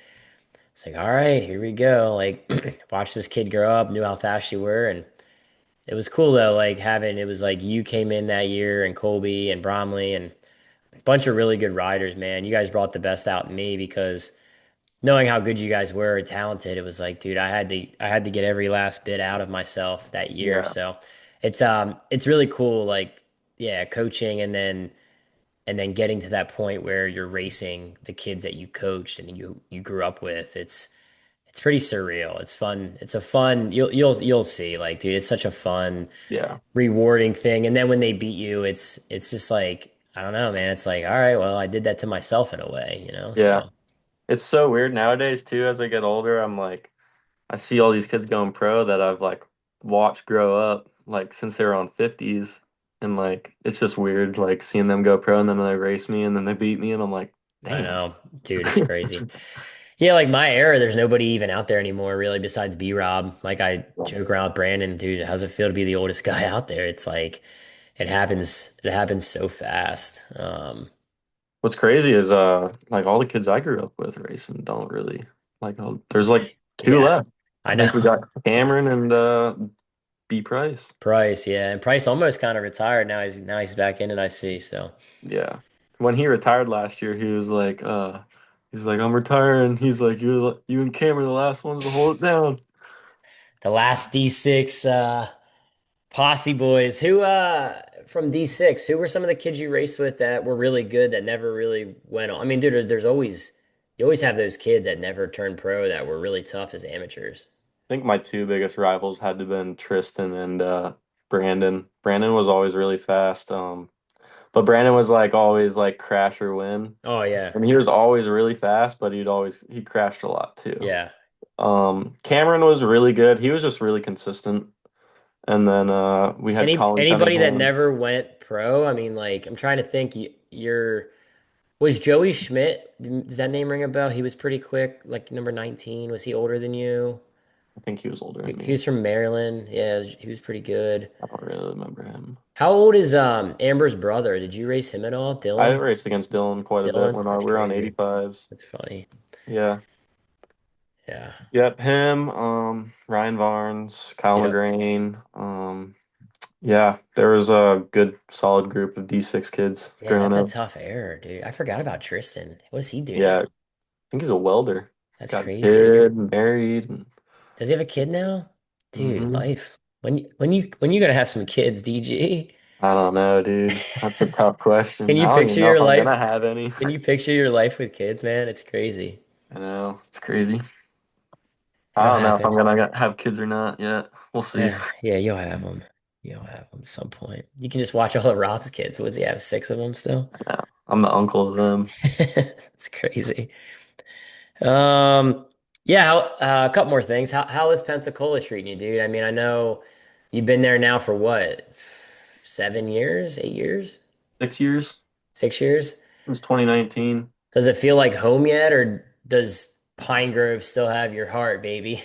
all right, here we go. Like, watch this kid grow up, knew how fast you were, and it was cool though, like having it was like you came in that year and Colby and Bromley and a bunch of really good riders, man. You guys brought the best out in me because knowing how good you guys were and talented, it was like, dude, I had to get every last bit out of myself that year. Yeah. So it's really cool, like, yeah, coaching and then getting to that point where you're racing the kids that you coached and you grew up with. It's pretty surreal. It's fun. It's a fun you'll see, like, dude, it's such a fun Yeah. rewarding thing. And then when they beat you, it's just like, I don't know, man. It's like, all right, well, I did that to myself in a way, you know? Yeah. So It's so weird nowadays too as I get older. I'm like I see all these kids going pro that I've like watched grow up like since they were on 50s and like it's just weird like seeing them go pro and then they race me and then they beat me and I'm like, I damn. know, dude, it's crazy. Yeah, like my era, there's nobody even out there anymore, really, besides B-Rob. Like I joke around with Brandon, dude, how's it feel to be the oldest guy out there? It's like it happens so fast. What's crazy is like all the kids I grew up with racing don't really like there's like two Yeah, left. I I think we know. got Cameron and B Price. Price, yeah. And Price almost kind of retired. Now he's back in it, I see. So Yeah. When he retired last year, he's like, I'm retiring. He's like, you and Cameron are the last ones to hold it down. the last D6 posse boys. Who from D6, who were some of the kids you raced with that were really good that never really went on? I mean, dude, there's always you always have those kids that never turned pro that were really tough as amateurs. I think my two biggest rivals had to been Tristan and Brandon. Brandon was always really fast. But Brandon was like always like crash or win. Oh yeah. And he was always really fast, but he crashed a lot too. Yeah. Cameron was really good. He was just really consistent. And then we had Colin Anybody that Cunningham. never went pro, I mean, like I'm trying to think you're was Joey Schmidt, does that name ring a bell? He was pretty quick, like number 19. Was he older than you? I think he was older than He me. was from Maryland. Yeah, he was pretty good. I don't really remember him. How old is Amber's brother? Did you race him at all? I Dylan? raced against Dylan quite a bit Dylan? when That's we were on crazy. 85s. That's funny. Yeah. Yeah. Yep, him, Ryan Varnes, Kyle Yep. McGrain. Yeah, there was a good solid group of D6 kids Yeah, growing that's a up. tough error, dude. I forgot about Tristan. What does he do Yeah, now? I think he's a welder. That's Got a crazy. kid, married. And, Does he have a kid now? Dude, hmm life. When you gonna have some kids, DG? I don't know, dude. That's a tough Can question. you I don't even picture know your if I'm life? gonna have any. Can you picture your life with kids, man? It's crazy. I know, it's crazy. I It'll don't know if I'm happen. gonna have kids or not yet. We'll see. Yeah, you'll have them. You'll have them at some point. You can just watch all of Rob's kids. What does he have? Six of them still? Yeah, I'm the uncle of them. It's crazy. Um, yeah, a couple more things. How is Pensacola treating you, dude? I mean, I know you've been there now for what, 7 years, 8 years, 6 years 6 years? since 2019. Does it feel like home yet, or does Pine Grove still have your heart, baby?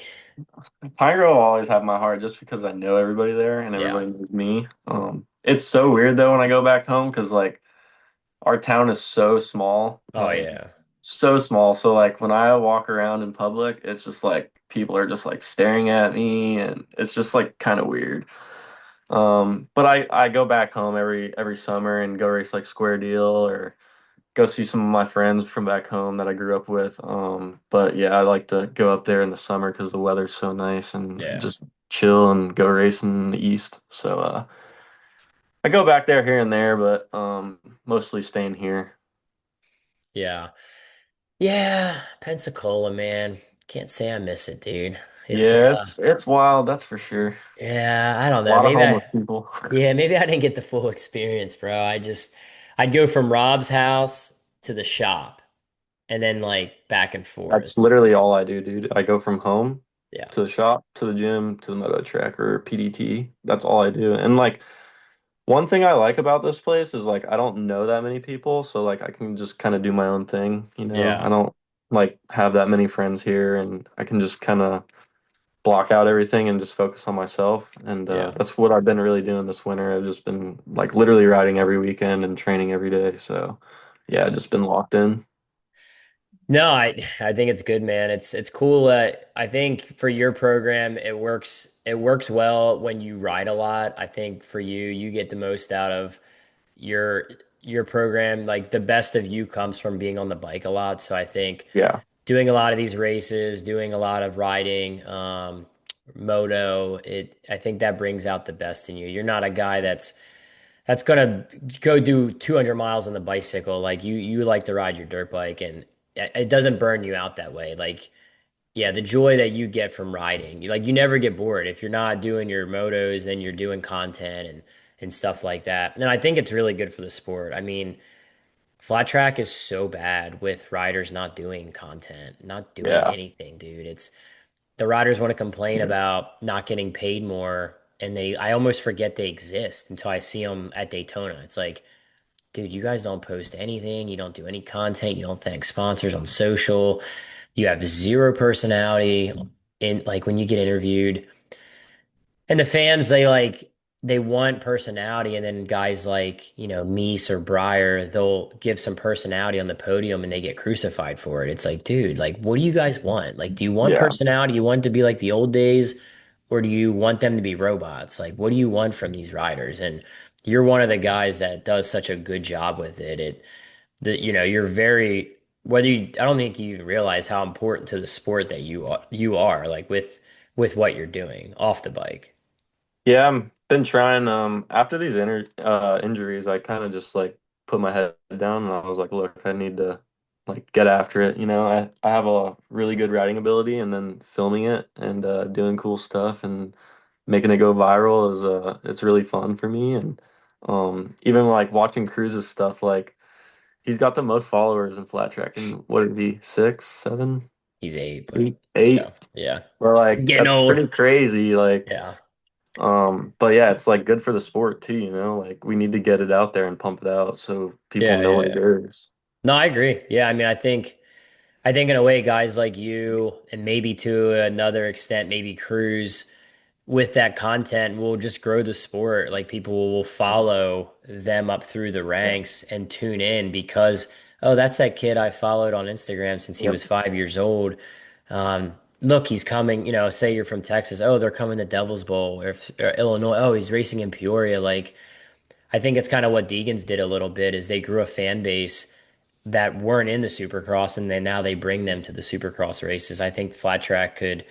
Pine will always have my heart just because I know everybody there and Yeah. everybody knows me. It's so weird though when I go back home because like our town is so small, Oh yeah. so small. So like when I walk around in public, it's just like people are just like staring at me, and it's just like kind of weird. But I go back home every summer and go race like Square Deal or go see some of my friends from back home that I grew up with. But yeah, I like to go up there in the summer because the weather's so nice and Yeah. just chill and go racing in the east. So I go back there here and there, but mostly staying here. Yeah. Yeah, Pensacola, man. Can't say I miss it, dude. It's Yeah, it's wild, that's for sure. yeah, I don't A know. lot of homeless people. Maybe I didn't get the full experience, bro. I'd go from Rob's house to the shop and then like back and forth. That's literally all I do, dude. I go from home Yeah. to the shop, to the gym, to the moto track or PDT. That's all I do. And like one thing I like about this place is like I don't know that many people, so like I can just kind of do my own thing, you know. I Yeah. don't like have that many friends here, and I can just kind of block out everything and just focus on myself. And Yeah. that's what I've been really doing this winter. I've just been like literally riding every weekend and training every day. So yeah, Yeah. just been locked in. No, I think it's good, man. It's cool. I think for your program, it works well when you ride a lot. I think for you, you get the most out of your your program. Like the best of you comes from being on the bike a lot. So I think Yeah, doing a lot of these races, doing a lot of riding, moto, I think that brings out the best in you. You're not a guy that's gonna go do 200 miles on the bicycle. Like you like to ride your dirt bike, and it doesn't burn you out that way. Like yeah, the joy that you get from riding, like you never get bored. If you're not doing your motos, then you're doing content and stuff like that. And I think it's really good for the sport. I mean, flat track is so bad with riders not doing content, not doing yeah, anything, dude. It's the riders want to complain about not getting paid more, and I almost forget they exist until I see them at Daytona. It's like, dude, you guys don't post anything, you don't do any content, you don't thank sponsors on social. You have zero personality in like when you get interviewed. And the fans, they want personality, and then guys like, Meese or Breyer, they'll give some personality on the podium and they get crucified for it. It's like, dude, like, what do you guys want? Like, do you want Yeah. personality? You want it to be like the old days, or do you want them to be robots? Like, what do you want from these riders? And you're one of the guys that does such a good job with it. You're very, I don't think you even realize how important to the sport that you are, like with what you're doing off the bike. Yeah, I've been trying. After these injuries, I kind of just like put my head down and I was like, look, I need to like get after it. I have a really good writing ability, and then filming it and doing cool stuff and making it go viral is it's really fun for me. And even like watching Cruz's stuff, like he's got the most followers in flat track, and what would it be, six, seven, He's eight, but eight, yeah, eight? yeah. Or He's like getting that's old. pretty crazy. Like Yeah. but yeah, it's like good for the sport too, Like we need to get it out there and pump it out so people Yeah, know yeah, what it yeah. is. No, I agree. Yeah, I mean, I think in a way, guys like you, and maybe to another extent, maybe Cruz, with that content will just grow the sport. Like people will follow them up through the Yeah. ranks and tune in because, oh, that's that kid I followed on Instagram since he Yep. was 5 years old. Look, he's coming, say you're from Texas. Oh, they're coming to Devil's Bowl or Illinois. Oh, he's racing in Peoria. Like, I think it's kind of what Deegan's did a little bit is they grew a fan base that weren't in the Supercross, and then now they bring them to the Supercross races. I think flat track could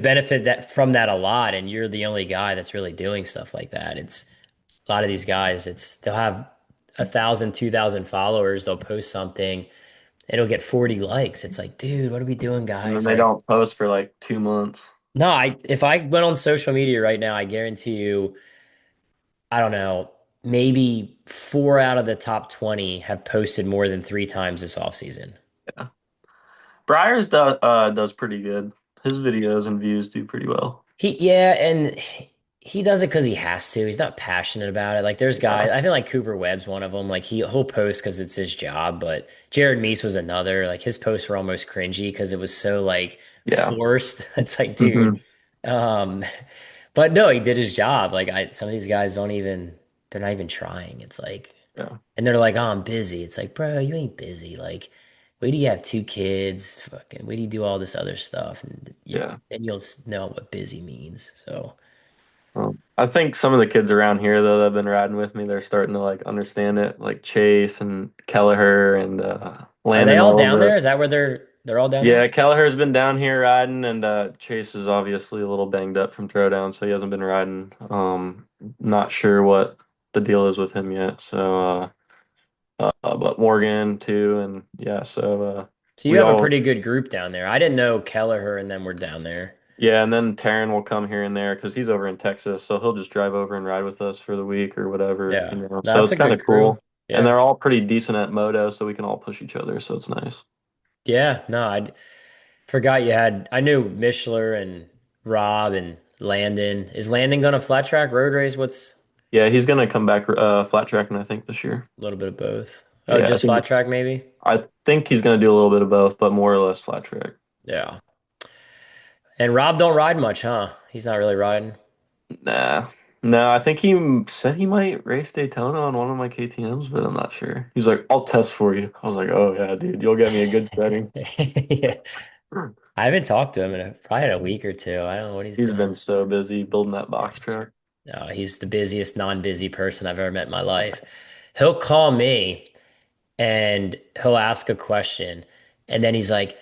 benefit that from that a lot, and you're the only guy that's really doing stuff like that. It's a lot of these guys, they'll have 1,000, 2,000 followers, they'll post something, it'll get 40 likes. It's like, dude, what are we doing, And then guys? they Like, don't post for like 2 months. no, if I went on social media right now, I guarantee you, I don't know, maybe four out of the top 20 have posted more than three times this offseason. Yeah. Does pretty good. His videos and views do pretty well. Yeah, and he does it because he has to. He's not passionate about it. Like there's Yeah. guys, I think like Cooper Webb's one of them. Like he'll post because it's his job. But Jared Meese was another. Like his posts were almost cringy because it was so like Yeah. forced. It's like, dude. Hmm. Um, but no, he did his job. Like some of these guys they're not even trying. It's like, Yeah. and they're like, oh, I'm busy. It's like, bro, you ain't busy. Like, wait till you have two kids. Fucking, wait till you do all this other stuff, and Yeah. then you'll know what busy means. So, I think some of the kids around here though that have been riding with me, they're starting to like understand it, like Chase and Kelleher and are they Landon all down there? Oliver. Is that where they're all down there? Yeah, Kelleher's been down here riding, and Chase is obviously a little banged up from Throwdown, so he hasn't been riding. Not sure what the deal is with him yet. So, but Morgan too, and yeah, so So you we have a all, pretty good group down there. I didn't know Kelleher and them were down there. yeah, and then Taryn will come here and there because he's over in Texas, so he'll just drive over and ride with us for the week or whatever, Yeah, So that's it's a kind good of crew. cool, and Yeah, they're all pretty decent at moto, so we can all push each other, so it's nice. yeah. No, I forgot you had. I knew Mishler and Rob and Landon. Is Landon going to flat track road race? What's Yeah, he's gonna come back flat tracking, I think, this year. a little bit of both? Oh, Yeah, just flat track maybe? I think he's going to do a little bit of both, but more or less flat track. Yeah. And Rob don't ride much, huh? He's not really riding. Nah, no, I think he said he might race Daytona on one of my KTM's, but I'm not sure. He's like, I'll test for you. I was like, oh yeah, dude, you'll get me a good setting. Yeah. I haven't talked to him in probably in a week or two. I don't know what he's He's been doing. so busy building that Yeah. box truck. No, he's the busiest non-busy person I've ever met in my life. He'll call me and he'll ask a question, and then he's like,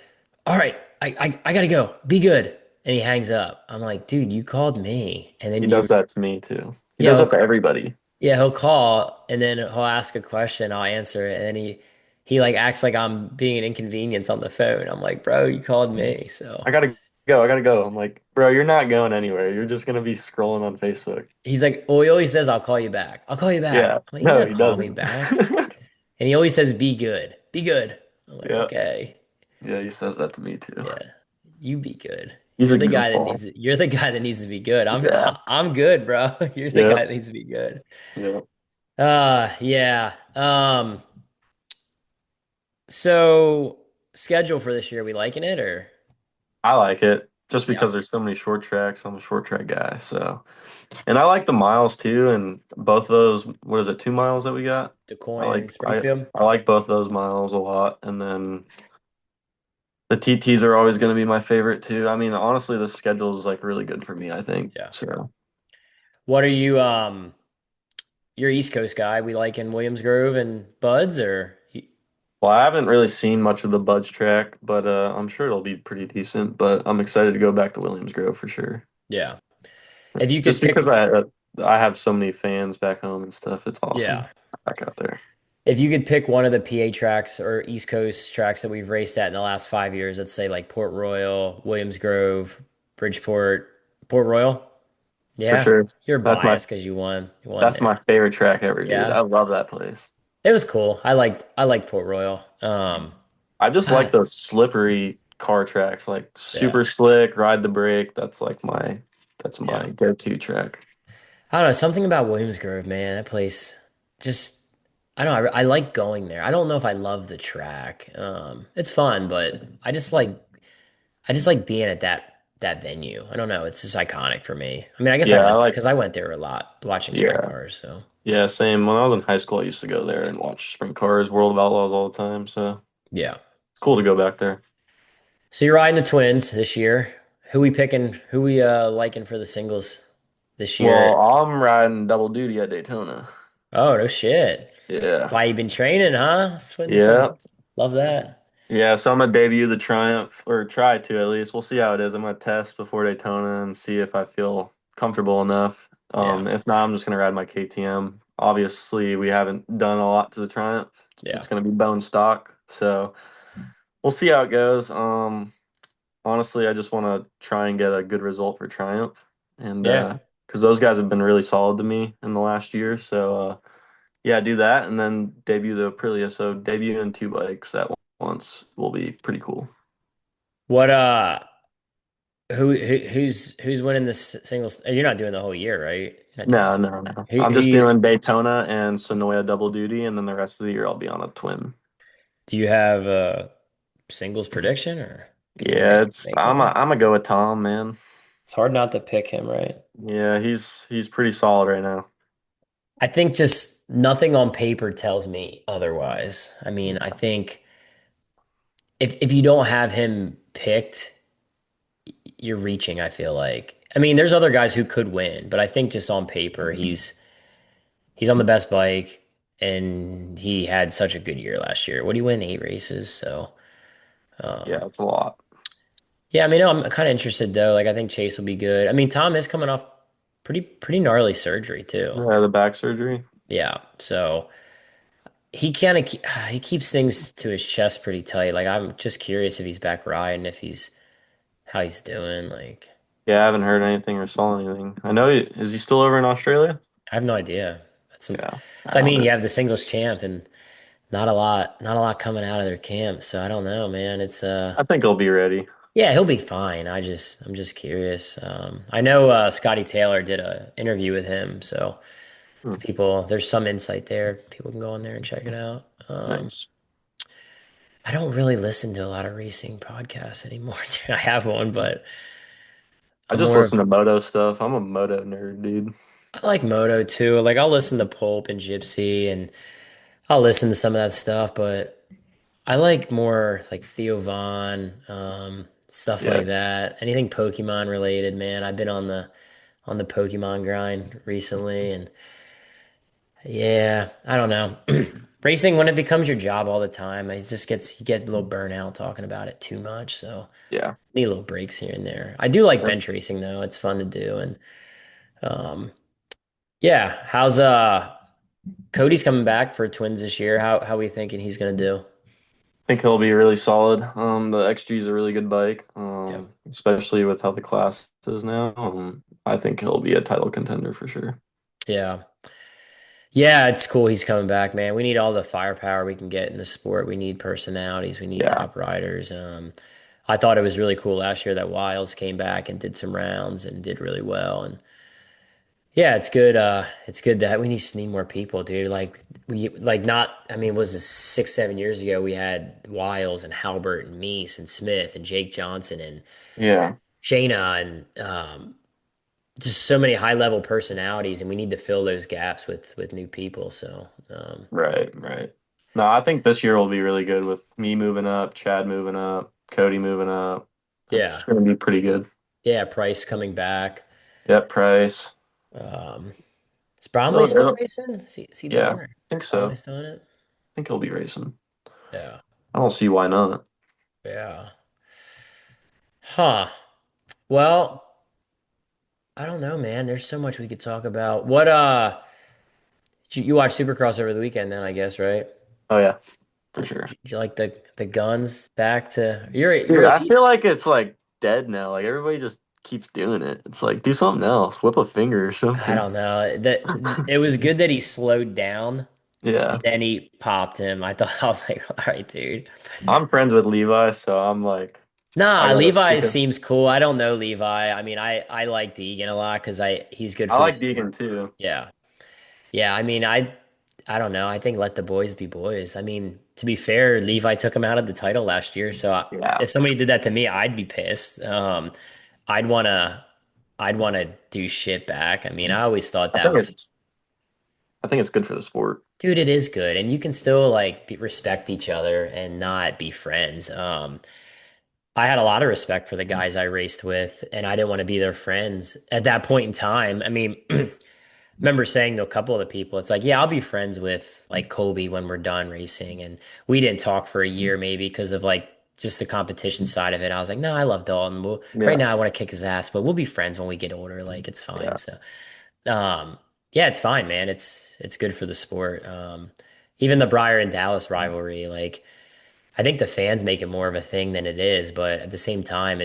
"All right, I gotta go. Be good." And he hangs up. I'm like, "Dude, you called me." And He then does that to me too. He yeah, does that to everybody. he'll call and then he'll ask a question. I'll answer it, and then he like acts like I'm being an inconvenience on the phone. I'm like, "Bro, you called me." So I gotta go. I gotta go. I'm like, bro, you're not going anywhere. You're just gonna be scrolling on Facebook. he's like, "Well, he always says I'll call you back. I'll call you back." Yeah. I'm like, "You're No, gonna he call me doesn't. back." And he always says, "Be good. Be good." I'm like, Yeah. "Okay." Yeah, he says that to me too. Yeah, you be good. He's a You're goofball. the guy that needs to be good. Yeah. I'm good, bro. You're the Yeah. guy that needs to be good. Yeah. Yeah. So schedule for this year? We liking it or? I like it just Yeah. because there's so many short tracks. I'm a short track guy, so and I like the miles too. And both of those, what is it, 2 miles that we got? I DeCoy and like I Springfield? I like both those miles a lot. And then the TTs are always going to be my favorite too. I mean, honestly, the schedule is like really good for me, I think. Yeah. So, What are you, you're East Coast guy. We liking Williams Grove and Buds or? well, I haven't really seen much of the Budge track, but I'm sure it'll be pretty decent. But I'm excited to go back to Williams Grove for sure. Yeah. If you could Just because pick, I have so many fans back home and stuff. It's awesome yeah. back out there. If you could pick one of the PA tracks or East Coast tracks that we've raced at in the last 5 years, let's say like Port Royal, Williams Grove, Bridgeport, Port Royal. For Yeah. sure. You're That's my biased because you won. You won that's my there. favorite track ever, dude. Yeah. I love that place. It was cool. I liked Port Royal. I just like I, those slippery car tracks, like yeah. super slick, ride the brake. That's my Yeah. go-to track. I don't know, something about Williams Grove, man. That place just I don't know, I like going there. I don't know if I love the track. It's fun, but I just like being at that venue. I don't know, it's just iconic for me. I mean, I guess I Yeah, I went like because I went there a lot watching sprint yeah. cars, so Yeah, same. When I was in high school, I used to go there and watch sprint cars, World of Outlaws all the time. So yeah. it's cool to go back there. So you're riding the twins this year. Who we liking for the singles this Well, year? I'm riding double duty at Daytona. Oh, no shit. That's Yeah. why you've been training, huh? Twin Yeah. singles. Love that. Yeah, so I'm gonna debut the Triumph, or try to at least. We'll see how it is. I'm gonna test before Daytona and see if I feel comfortable enough. Yeah. If not, I'm just gonna ride my KTM. Obviously, we haven't done a lot to the Triumph. Yeah. It's gonna be bone stock, so we'll see how it goes. Honestly, I just want to try and get a good result for Triumph, and Yeah. because those guys have been really solid to me in the last year. So yeah, do that, and then debut the Aprilia. So debuting two bikes at once will be pretty cool. What who's winning this singles? You're not doing the whole year, right? You're not doing No, that. no, no. Who I'm who just you doing Daytona and Sonoya double duty, and then the rest of the year I'll be on a twin. do you have a singles prediction or can you Yeah, make it's make I'm a, one? I'm gonna go with Tom, man. It's hard not to pick him, right? Yeah, he's pretty solid right now. I think just nothing on paper tells me otherwise. I mean, I think if you don't have him picked, you're reaching, I feel like. I mean, there's other guys who could win, but I think just on paper, he's on the best bike and he had such a good year last year. What do you win? 8 races. So, Yeah, um, it's a lot. yeah, I mean, no, I'm kind of interested though. Like, I think Chase will be good. I mean, Tom is coming off pretty gnarly surgery too. Yeah, the back surgery. Yeah. So he kind of, he keeps things to his chest pretty tight. Like, I'm just curious if he's back riding, if how he's doing. Like, Yeah, I haven't heard anything or saw anything. Is he still over in Australia? I have no idea. Yeah, I I don't mean, you know. have the singles champ and not a lot coming out of their camp. So I don't know, man. I think he'll be ready. Yeah, he'll be fine. I'm just curious. I know Scotty Taylor did a interview with him, so Hmm, if people, there's some insight there. People can go on there and check it out. nice. I don't really listen to a lot of racing podcasts anymore. I have one, but I I'm just more listen of to moto stuff. I'm a moto nerd, dude. I like Moto too. Like I'll listen to Pulp and Gypsy, and I'll listen to some of that stuff, but I like more like Theo Von, stuff Yeah, like that. Anything Pokemon related, man. I've been on the Pokemon grind recently, and yeah, I don't know. Racing when it becomes your job all the time, it just gets you get a little burnout talking about it too much. So yeah. need little breaks here and there. I do like That's bench racing though; it's fun to do, and um, yeah. How's Cody's coming back for twins this year? How we thinking he's gonna do? I think he'll be really solid. The XG is a really good bike, Yeah, especially with how the class is now. I think he'll be a title contender for sure. yeah. Yeah, it's cool he's coming back, man. We need all the firepower we can get in the sport. We need personalities. We need Yeah, top riders. I thought it was really cool last year that Wiles came back and did some rounds and did really well. And Yeah, it's good. It's good that we just need more people, dude. Like we like not. I mean, was this 6, 7 years ago? We had Wiles and Halbert and Meese and Smith and Jake Johnson and Yeah, Shayna and just so many high level personalities, and we need to fill those gaps with new people. So right, right. No, I think this year will be really good with me moving up, Chad moving up, Cody moving up. It's yeah, going to be pretty good. yeah. Price coming back. Yep, Price. Um, is Bromley Oh, still racing? Is he yeah, done I or think so. Bromley's doing it? I think he'll be racing. Yeah, I don't see why not. yeah. Huh. Well, I don't know, man. There's so much we could talk about. You watched Supercross over the weekend then, I guess, right? Oh yeah, for sure. Did you like the guns back to you're Dude, a I lead. feel like it's like dead now. Like everybody just keeps doing it. It's like do something else. Whip a finger or I something. don't know. That it was good that he slowed down and Yeah. then he popped him. I thought I was like, all right, dude. I'm friends with Levi, so I'm like I Nah, gotta Levi stick him. seems cool. I don't know Levi. I mean, I like Deegan a lot because I he's good I for the like Deegan sport. too. Yeah. Yeah, I mean, I don't know. I think let the boys be boys. I mean, to be fair, Levi took him out of the title last year, so Yeah. if somebody did that to me, I'd be pissed. I'd wanna I'd wanna do shit back. I mean, I always thought I that think was, it's I think it's good for the sport. dude, it is good, and you can still like respect each other and not be friends. I had a lot of respect for the guys I raced with, and I didn't want to be their friends at that point in time. I mean, remember saying to a couple of the people, it's like, yeah, I'll be friends with like Colby when we're done racing. And we didn't talk for a year maybe because of like just the competition side of it. I was like, no, I love Dalton. Right Yeah. now I want to kick his ass, but we'll be friends when we get older. Like it's fine. Yeah. So, yeah, it's fine, man. It's good for the sport. Even the Briar and Dallas rivalry, like I think the fans make it more of a thing than it is, but at the same time,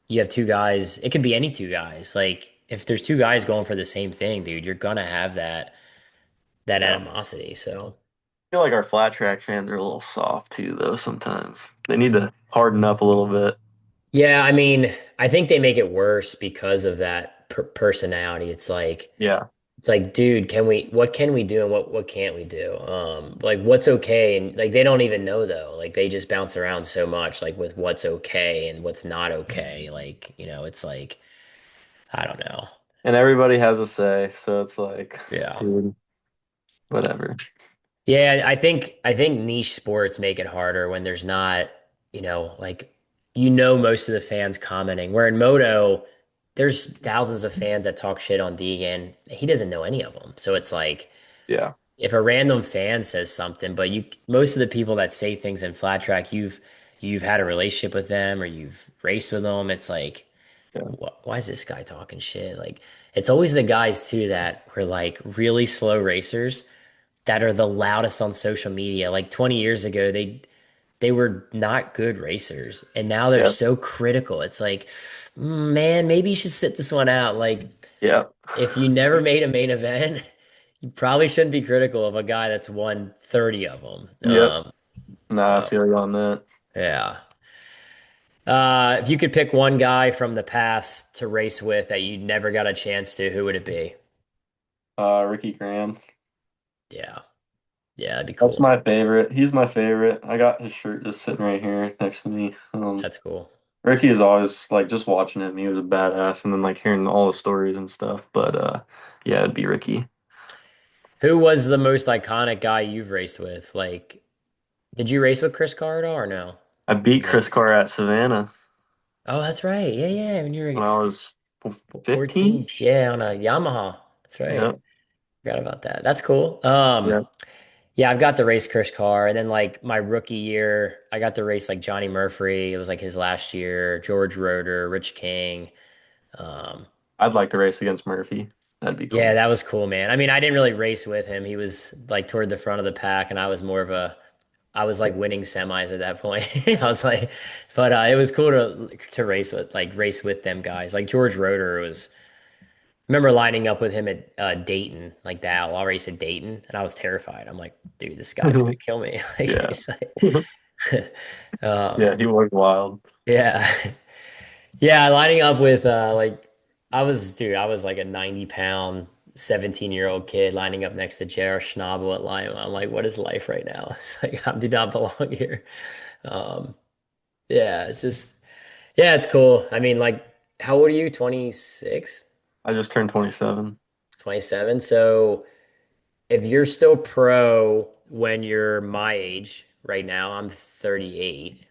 you have two guys, it could be any two guys. Like if there's two guys going for the same thing, dude, you're gonna have that Yeah. animosity. So I feel like our flat track fans are a little soft too, though, sometimes. They need to harden up a little bit. yeah, I mean, I think they make it worse because of that personality. Yeah. It's like, dude, what can we do and what can't we do? Like what's okay and like they don't even know though. Like they just bounce around so much like with what's okay and what's not okay. Like, it's like I don't know. And everybody has a say, so it's like, Yeah. dude, whatever. Yeah, I think niche sports make it harder when there's not, like most of the fans commenting. Where in moto, there's thousands of fans that talk shit on Deegan. He doesn't know any of them. So it's like Yeah. if a random fan says something, but most of the people that say things in flat track, you've had a relationship with them or you've raced with them. It's like, Yeah. why is this guy talking shit? Like it's always the guys too that were like really slow racers that are the loudest on social media. Like 20 years ago, they were not good racers, and now they're Yeah. so critical. It's like, man, maybe you should sit this one out. Like Yeah. if you never made a main event, you probably shouldn't be critical of a guy that's won 30 of them. Yep. Nah, I So feel you on that. yeah. If you could pick one guy from the past to race with that you never got a chance to, who would it be? Ricky Graham. Yeah. Yeah, that'd be That's cool. my favorite. He's my favorite. I got his shirt just sitting right here next to me. That's cool. Ricky is always like just watching him, he was a badass, and then like hearing all the stories and stuff. But yeah, it'd be Ricky. Who was the most iconic guy you've raced with? Like, did you race with Chris Carr at all or no? I beat No. Chris Carr at Savannah Oh, that's right. Yeah, yeah. When you when were I was 15. 14. Yeah, on a Yamaha. That's Yeah. right. Forgot about that. That's cool. Yeah. Yeah, I've got to race Chris Carr. And then like my rookie year, I got to race like Johnny Murphy. It was like his last year. George Roeder, Rich King. Um, I'd like to race against Murphy. That'd be yeah, cool. that was cool, man. I mean, I didn't really race with him. He was like toward the front of the pack, and I was like winning semis at that point. I was like, but it was cool to race with them guys. Like George Roeder was. Remember lining up with him at Dayton, like the outlaw race at Dayton, and I was terrified. I'm like, dude, this guy's gonna kill me. Like, Yeah. he's like, um, Yeah, he was wild. yeah, yeah, lining up with like dude, I was like a 90-pound, 17-year-old kid lining up next to J.R. Schnabel at Lyon. I'm like, what is life right now? It's like, I do not belong here. Um, yeah, it's just, yeah, it's cool. I mean, like, how old are you? 26, I just turned 27. 27. So if you're still pro when you're my age right now, I'm 38,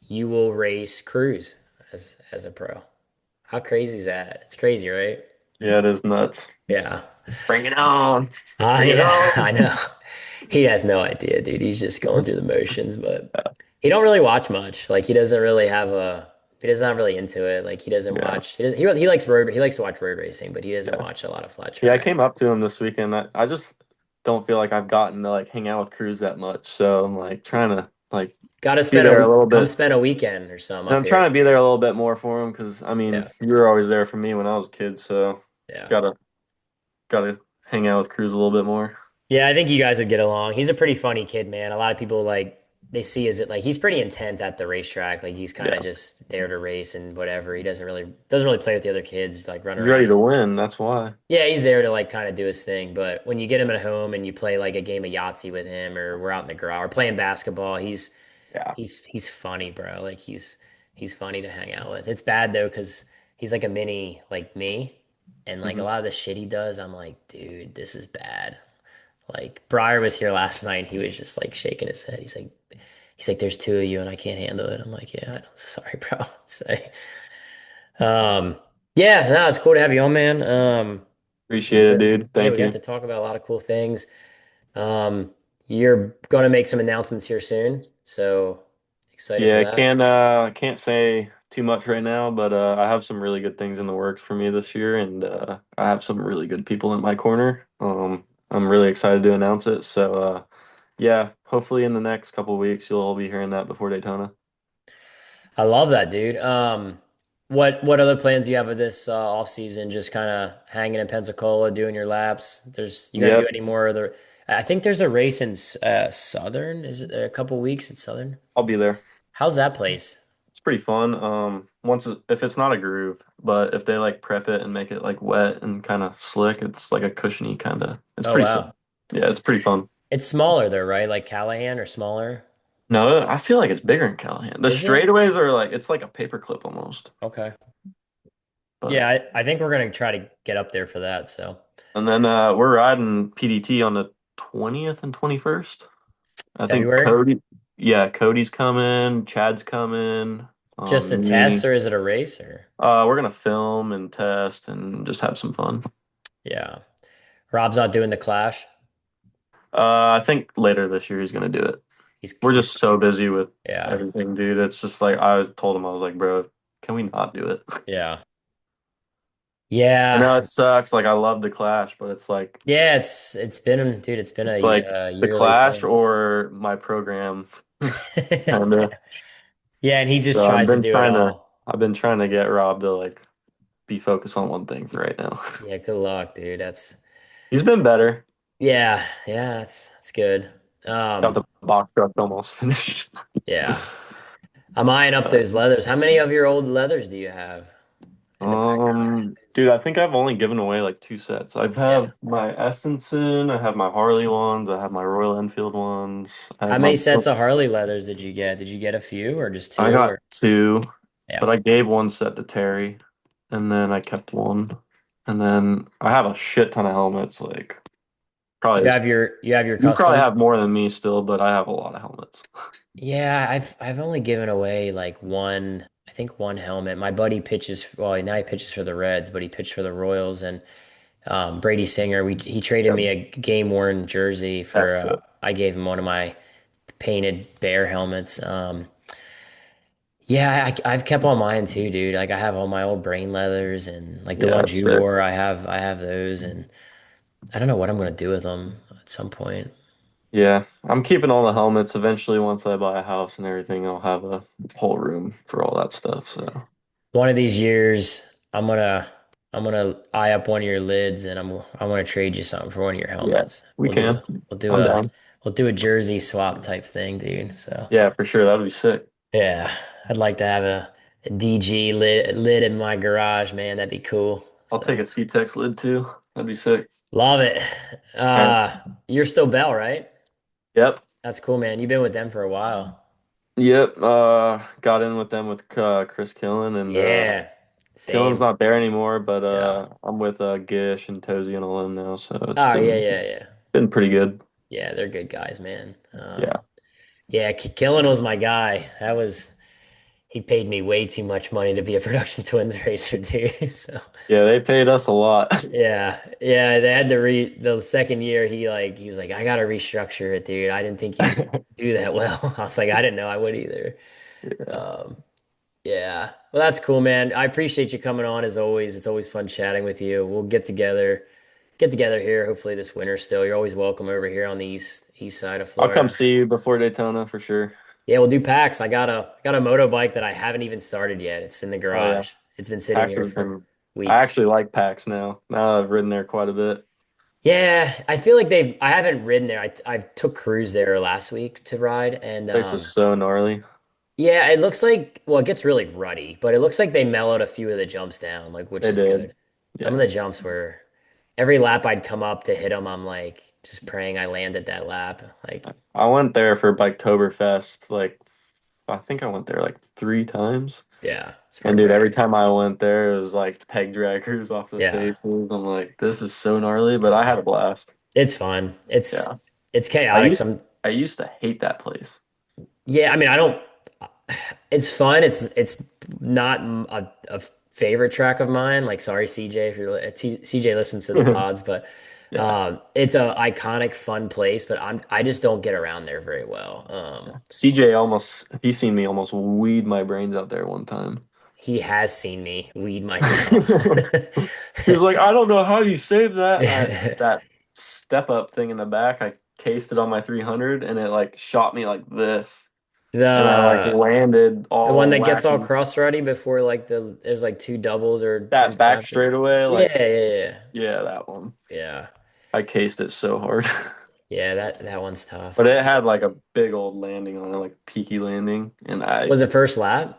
you will race cruise as a pro. How crazy is that? It's crazy, right? Yeah, it is nuts. Yeah. Bring it on. Ah, Bring it yeah, on. I know. He has no idea, dude. He's just going through the motions, but he don't really watch much. Like he doesn't not really into it. Like he doesn't Yeah. watch he likes to watch road racing, but he doesn't Yeah. watch a lot of flat Yeah, I track. came up to him this weekend. I just don't feel like I've gotten to like hang out with Cruz that much. So I'm like trying to like Gotta be spend a there a week, little come bit. spend a weekend or something And up I'm trying here. to be there a little bit more for him because I mean, Yeah, you were always there for me when I was a kid, so yeah. gotta gotta hang out with Cruz a little bit more. Yeah, I think you guys would get along. He's a pretty funny kid, man. A lot of people like they see as it like he's pretty intense at the racetrack. Like he's kind of Yeah. just there to race and whatever. He doesn't really play with the other kids, like run He's around. ready to win, that's why. Yeah, he's there to like kind of do his thing. But when you get him at home and you play like a game of Yahtzee with him, or we're out in the garage or playing basketball, Yeah. he's funny, bro. Like he's funny to hang out with. It's bad though because he's like a mini like me, and like a Hmm. lot of the shit he does, I'm like, dude, this is bad. Like Briar was here last night. He was just like shaking his head. He's like, there's two of you and I can't handle it. I'm like, yeah, I know. Sorry, bro. Um, yeah, no, it's cool to have you on, man. This is Appreciate it, great. dude. Yeah, we Thank got you. to talk about a lot of cool things. You're gonna make some announcements here soon, so excited for Yeah, that. can't say too much right now, but I have some really good things in the works for me this year, and I have some really good people in my corner. I'm really excited to announce it. So yeah, hopefully in the next couple of weeks you'll all be hearing that before Daytona. I love that, dude. What other plans do you have with this off season? Just kind of hanging in Pensacola, doing your laps. You gonna do Yep, any more of the? I think there's a race in Southern. Is it a couple weeks at Southern? I'll be there. How's that place? It's pretty fun. If it's not a groove, but if they like prep it and make it like wet and kind of slick, it's like a cushiony kind of. It's Oh pretty sick. wow, Yeah, it's pretty fun. it's smaller though, right? Like Callahan or smaller? No, I feel like it's bigger in Callahan. The Is it? straightaways are like it's like a paperclip almost. Okay. But Yeah, I think we're gonna try to get up there for that. So and then we're riding PDT on the 20th and 21st. I think February, Cody's coming, Chad's coming, just a test me. or is it a race or? We're gonna film and test and just have some fun. Yeah, Rob's not doing the Clash. I think later this year he's gonna do it. We're He's just so busy with yeah, everything, dude. It's just like I told him, I was like, bro, can we not do it? yeah. I Yeah. know it sucks. Like I love the Clash, but it's like Yeah, it's been, dude, it's been it's like a the yearly Clash thing. or my program, kind of. Yeah, and he just So tries to do it all. I've been trying to get Rob to like be focused on one thing for right now. Yeah, good luck, dude. He's been better. Yeah, yeah, that's good. Got Um, the box truck almost finished. yeah. I'm eyeing up Uh, those leathers. How many of your old leathers do you have in the back of the dude, series? I think I've only given away like two sets. I Yeah. have my Essenson, I have my Harley ones, I have my Royal Enfield ones. I How have many my sets of Harley leathers did you get? Did you get a few or just I two got or two, yeah. but I gave one set to Terry, and then I kept one. And then I have a shit ton of helmets, like probably as You have your you probably custom? have more than me still, but I have a lot of helmets. Yeah, I've only given away like one, I think one helmet. My buddy pitches, well, now he pitches for the Reds, but he pitched for the Royals and Brady Singer, he traded Yep. me a game worn jersey for That's it. I gave him one of my painted bear helmets. Yeah, I've kept all mine too, dude. Like I have all my old brain leathers and like the Yeah, ones that's you sick. wore. I have those, and I don't know what I'm gonna do with them at some point. Yeah, I'm keeping all the helmets. Eventually, once I buy a house and everything, I'll have a whole room for all that stuff. So One of these years, I'm gonna eye up one of your lids, and I'm gonna trade you something for one of your yeah, helmets. we can. We'll do I'm a down. we'll do a jersey swap type thing, dude. So Yeah, for sure. That would be sick. yeah, I'd like to have a DG lid in my garage, man. That'd be cool. I'll take So a C-Tex lid too. That'd be sick. love it. All right. You're still Bell, right? Yep. That's cool, man. You've been with them for a while. Yep. Got in with them with Chris Killen, and Yeah, Killen's same. not there anymore, but Yeah. I'm with Gish and Tozy and all them now, so it's Oh yeah, yeah, yeah. been pretty good. Yeah, they're good guys, man. Yeah. Yeah, Killen was my guy. He paid me way too much money to be a Production Twins racer, dude. So Yeah, they paid us a lot. yeah, yeah. They had to the second year. He was like, I gotta restructure it, dude. I didn't think you'd do that well. I was like, I didn't know I would either. Yeah. Um, yeah. Well, that's cool, man. I appreciate you coming on as always. It's always fun chatting with you. We'll get together here. Hopefully this winter still. You're always welcome over here on the east side of I'll come Florida. see you before Daytona for sure. Yeah, we'll do PAX. I got a moto bike that I haven't even started yet. It's in the Oh yeah. garage. It's been sitting PAX here has for been I weeks. actually like PAX now. Now that I've ridden there quite a bit. Yeah, I feel like I haven't ridden there. I took Cruise there last week to ride, and Place is so gnarly. yeah, it looks like, well, it gets really ruddy, but it looks like they mellowed a few of the jumps down, like, which They is did. good. Some of Yeah. the jumps were every lap I'd come up to hit them, I'm like just praying I landed that lap. Like, I went there for Biketoberfest, like I think I went there like 3 times. yeah, And Spartan dude, every Riding. time I went there, it was like peg draggers off the Yeah, faces. I'm like, this is so gnarly, but I had a blast. it's fun. It's Yeah. it's I chaotic. used Some I used to hate that place. Yeah, I mean, I don't. It's fun. It's not a favorite track of mine. Like, sorry, CJ, if CJ listens to the pods, but Yeah. it's a iconic, fun place. But I just don't get around there very well. CJ he seen me almost weed my brains out there one time. He has seen me weed myself. He was like, I don't know how you saved that. And that step up thing in the back, I cased it on my 300 and it like shot me like this. And I like The landed the one all that gets all wacky. cross ruddy before like there's like two doubles or That something back after. straightaway, Yeah, like, yeah, yeah, that one. yeah, I cased it so hard. yeah. That one's But tough. it had like a big old landing on it, like peaky landing. And Was it first lap?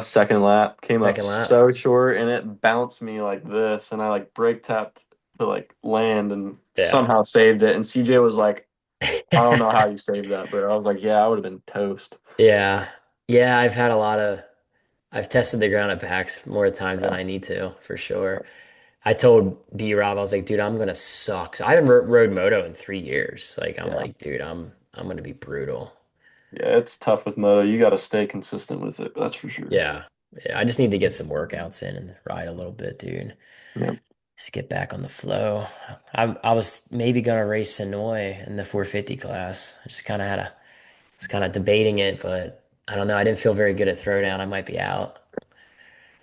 second lap came up Second lap? so short and it bounced me like this. And I like brake tapped to like land and Yeah. somehow saved it. And CJ was like, I don't know how you saved that, bro. I was like, yeah, I would have been toast. Yeah. Yeah, I've tested the ground at PAX more times than Yeah. I need to, for sure. I told B Rob, I was like, dude, I'm gonna suck. So I haven't rode moto in 3 years. Like, I'm Yeah. like, dude, I'm gonna be brutal. Yeah, it's tough with moto. You got to stay consistent with it. That's for sure. Yeah. Yeah. I just need to get some workouts in and ride a little bit, dude. Yeah. Just get back on the flow. I was maybe gonna race Sonoy in the 450 class. I just kind of had a was kind of debating it, but I don't know. I didn't feel very good at throwdown. I might be out.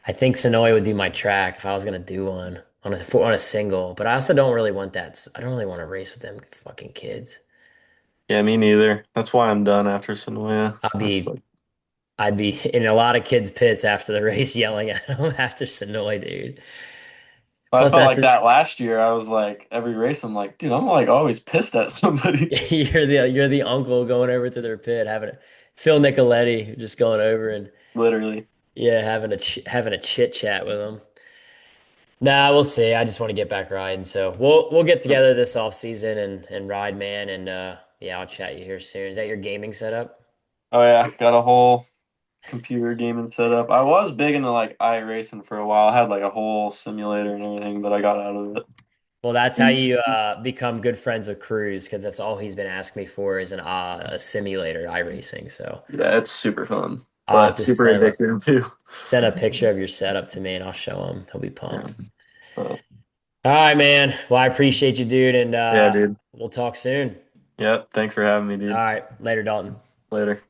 I think Sonoy would be my track if I was gonna do one on a single, but I also don't really want that. I don't really want to race with them fucking kids. Yeah, me neither. That's why I'm done after Sonoya. I'd That's be like I'd be in a lot of kids' pits after the race yelling at them after Sonoy, dude. I Plus, felt that's like that last year. I was like every race I'm like, dude, I'm like always pissed at somebody. you're the uncle going over to their pit having Phil Nicoletti just going over and Literally. yeah, having a chit chat with them. Nah, we'll see. I just want to get back riding. So we'll get Yep. together this off season and ride, man. And yeah, I'll chat you here soon. Is that your gaming setup? Oh yeah, got a whole computer gaming setup. I was big into like iRacing for a while. I had like a whole simulator and everything, but I got out of Well, that's how it. you become good friends with Cruz, because that's all he's been asking me for is a simulator iRacing. So Yeah, it's super fun, I'll have but to super addictive too. send a picture of your setup to me, and I'll show him. He'll be Yeah. pumped. Uh, All right, man. Well, I appreciate you, dude, and yeah, dude. we'll talk soon. Yep. Thanks for having me, All dude. right, later, Dalton. Later.